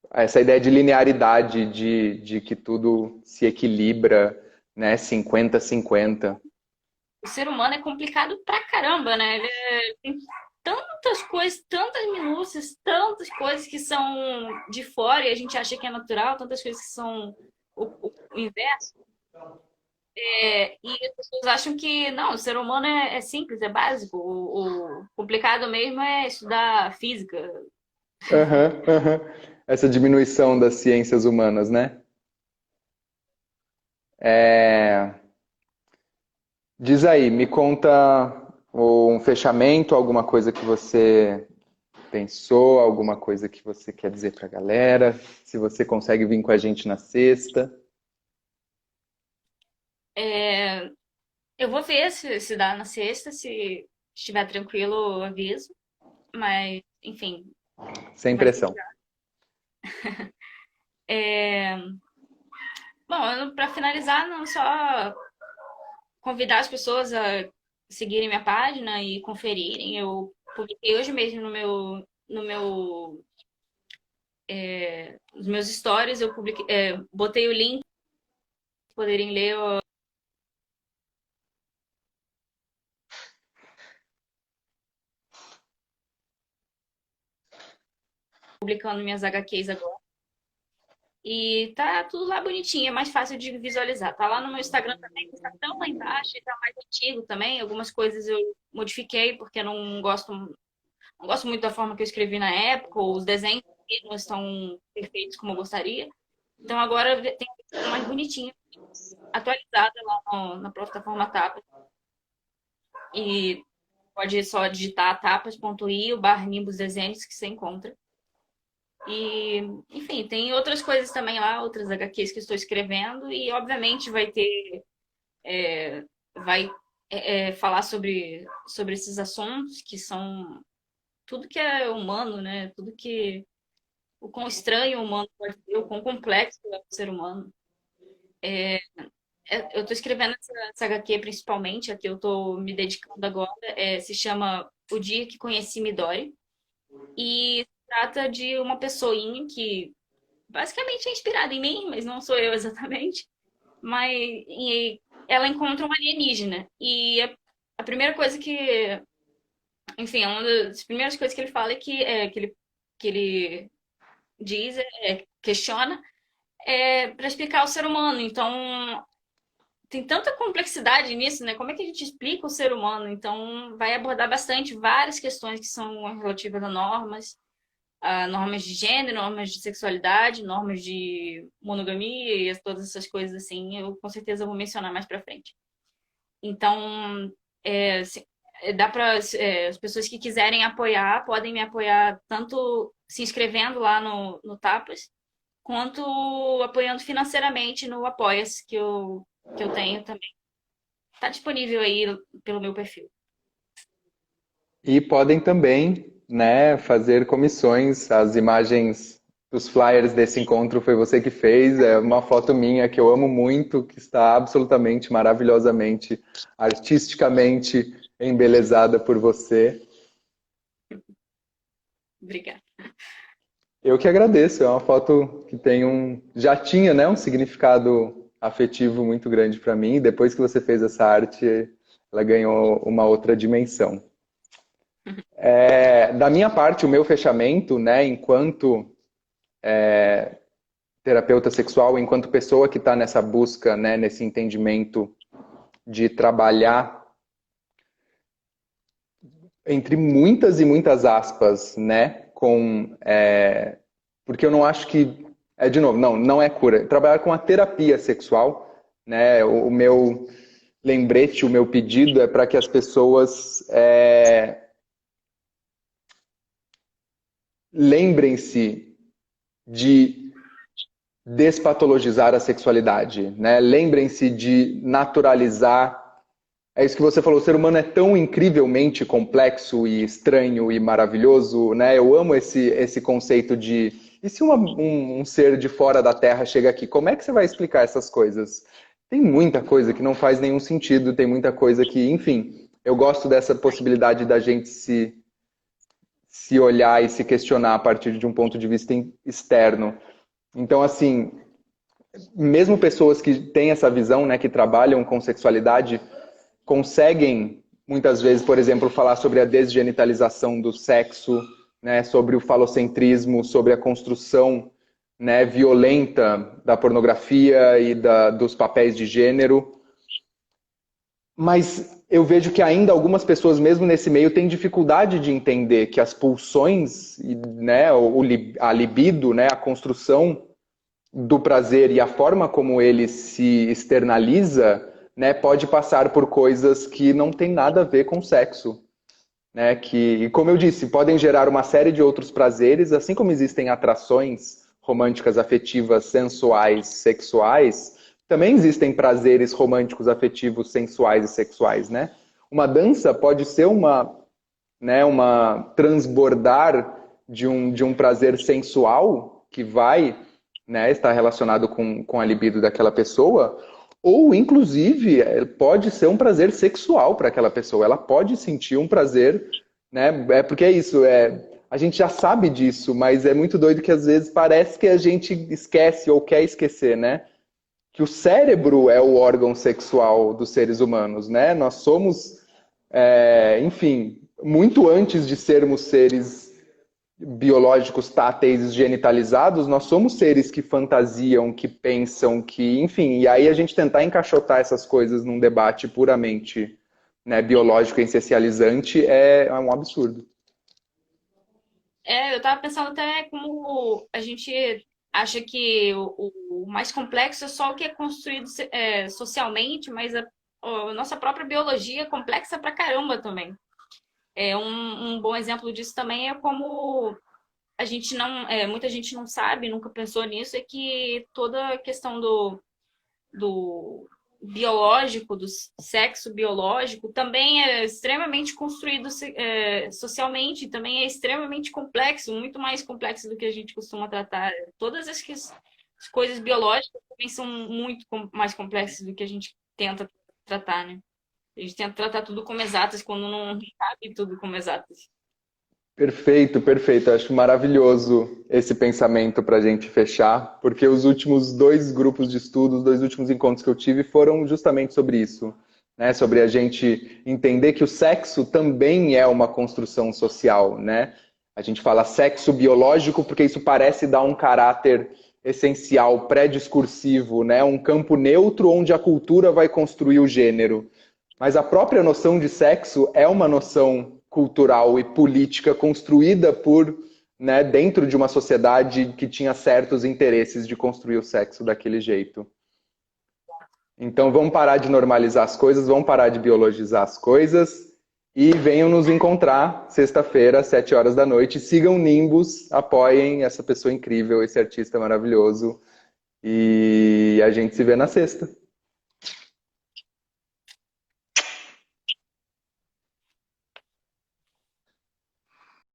Essa ideia de linearidade, de que tudo se equilibra, né? 50-50. O ser humano é complicado pra caramba, né? Tem tantas coisas, tantas minúcias, tantas coisas que são de fora e a gente acha que é natural, tantas coisas que são o inverso. E as pessoas acham que não, o ser humano é simples, é básico. O complicado mesmo é estudar física. Aham, aham. Essa diminuição das ciências humanas, né? É, diz aí, me conta um fechamento, alguma coisa que você pensou, alguma coisa que você quer dizer pra galera, se você consegue vir com a gente na sexta. É, eu vou ver se dá na sexta, se estiver tranquilo, eu aviso. Mas, enfim, Sem vai ser. pressão. Bom, para finalizar, não só convidar as pessoas a seguirem minha página e conferirem. Eu publiquei hoje mesmo nos meus stories, eu publiquei, botei o link para poderem ler, publicando minhas HQs agora. E tá tudo lá bonitinho, é mais fácil de visualizar. Tá lá no meu Instagram também, que está tão lá embaixo e tá mais antigo também. Algumas coisas eu modifiquei porque não gosto muito da forma que eu escrevi na época, ou os desenhos não estão perfeitos como eu gostaria. Então agora tem uma versão mais bonitinha, atualizada lá na plataforma Tapas. E pode só digitar tapas.io/Nimbus Desenhos que você encontra. E, enfim, tem outras coisas também lá, outras HQs que estou escrevendo, e obviamente vai falar sobre esses assuntos que são tudo que é humano, né? Tudo que o quão estranho o humano pode ser, o quão complexo é o ser humano. Eu estou escrevendo essa HQ principalmente, a que eu estou me dedicando agora, se chama O Dia que Conheci Midori, e trata de uma pessoinha que basicamente é inspirada em mim, mas não sou eu exatamente, mas ela encontra um alienígena, e a primeira coisa enfim, uma das primeiras coisas que ele fala que ele diz, questiona, para explicar o ser humano. Então, tem tanta complexidade nisso, né? Como é que a gente explica o ser humano? Então, vai abordar bastante várias questões que são relativas a normas de gênero, normas de sexualidade, normas de monogamia e todas essas coisas assim. Eu com certeza vou mencionar mais pra frente. Então, dá para as pessoas que quiserem apoiar podem me apoiar tanto se inscrevendo lá no Tapas, quanto apoiando financeiramente no Apoia-se que eu tenho também. Está disponível aí pelo meu perfil. E podem também, né, fazer comissões. As imagens dos flyers desse encontro foi você que fez. É uma foto minha que eu amo muito, que está absolutamente maravilhosamente, artisticamente embelezada por você. Obrigada. Eu que agradeço. É uma foto que tem já tinha, né, um significado afetivo muito grande para mim. E depois que você fez essa arte, ela ganhou uma outra dimensão. Da minha parte, o meu fechamento, né, enquanto terapeuta sexual, enquanto pessoa que está nessa busca, né, nesse entendimento de trabalhar entre muitas e muitas aspas, né, porque eu não acho que de novo, não é cura. Trabalhar com a terapia sexual, né, o meu lembrete, o meu pedido é para que as pessoas lembrem-se de despatologizar a sexualidade, né? Lembrem-se de naturalizar. É isso que você falou, o ser humano é tão incrivelmente complexo e estranho e maravilhoso, né? Eu amo esse conceito de e se um ser de fora da Terra chega aqui, como é que você vai explicar essas coisas? Tem muita coisa que não faz nenhum sentido, tem muita coisa que, enfim, eu gosto dessa possibilidade da gente se olhar e se questionar a partir de um ponto de vista externo. Então, assim, mesmo pessoas que têm essa visão, né, que trabalham com sexualidade, conseguem, muitas vezes, por exemplo, falar sobre a desgenitalização do sexo, né, sobre o falocentrismo, sobre a construção, né, violenta da pornografia e dos papéis de gênero. Mas eu vejo que ainda algumas pessoas, mesmo nesse meio, têm dificuldade de entender que as pulsões, né, a libido, né, a construção do prazer e a forma como ele se externaliza, né, pode passar por coisas que não tem nada a ver com sexo. Né, que, como eu disse, podem gerar uma série de outros prazeres, assim como existem atrações românticas, afetivas, sensuais, sexuais, também existem prazeres românticos, afetivos, sensuais e sexuais, né? Uma dança pode ser uma transbordar de um prazer sensual que vai, né, estar relacionado com a libido daquela pessoa, ou, inclusive, pode ser um prazer sexual para aquela pessoa. Ela pode sentir um prazer, né? Porque é isso, a gente já sabe disso, mas é muito doido que às vezes parece que a gente esquece ou quer esquecer, né? Que o cérebro é o órgão sexual dos seres humanos, né? Nós somos, enfim, muito antes de sermos seres biológicos táteis genitalizados, nós somos seres que fantasiam, que pensam, que, enfim, e aí a gente tentar encaixotar essas coisas num debate puramente, né, biológico e essencializante é um absurdo. Eu tava pensando até como a gente acha que o mais complexo é só o que é construído socialmente, mas a nossa própria biologia é complexa pra caramba também. Um bom exemplo disso também é como a gente não, muita gente não sabe, nunca pensou nisso, é que toda a questão do biológico, do sexo biológico, também é extremamente construído socialmente, também é extremamente complexo, muito mais complexo do que a gente costuma tratar. Todas as coisas biológicas também são muito mais complexas do que a gente tenta tratar, né? A gente tenta tratar tudo como exatas quando não sabe tudo como exatas. Perfeito, perfeito. Acho maravilhoso esse pensamento para a gente fechar, porque os últimos dois grupos de estudos, os dois últimos encontros que eu tive foram justamente sobre isso, né? Sobre a gente entender que o sexo também é uma construção social, né? A gente fala sexo biológico porque isso parece dar um caráter essencial, pré-discursivo, né? Um campo neutro onde a cultura vai construir o gênero. Mas a própria noção de sexo é uma noção cultural e política construída né, dentro de uma sociedade que tinha certos interesses de construir o sexo daquele jeito. Então vamos parar de normalizar as coisas, vamos parar de biologizar as coisas e venham nos encontrar sexta-feira, às 7 horas da noite. Sigam Nimbus, apoiem essa pessoa incrível, esse artista maravilhoso. E a gente se vê na sexta.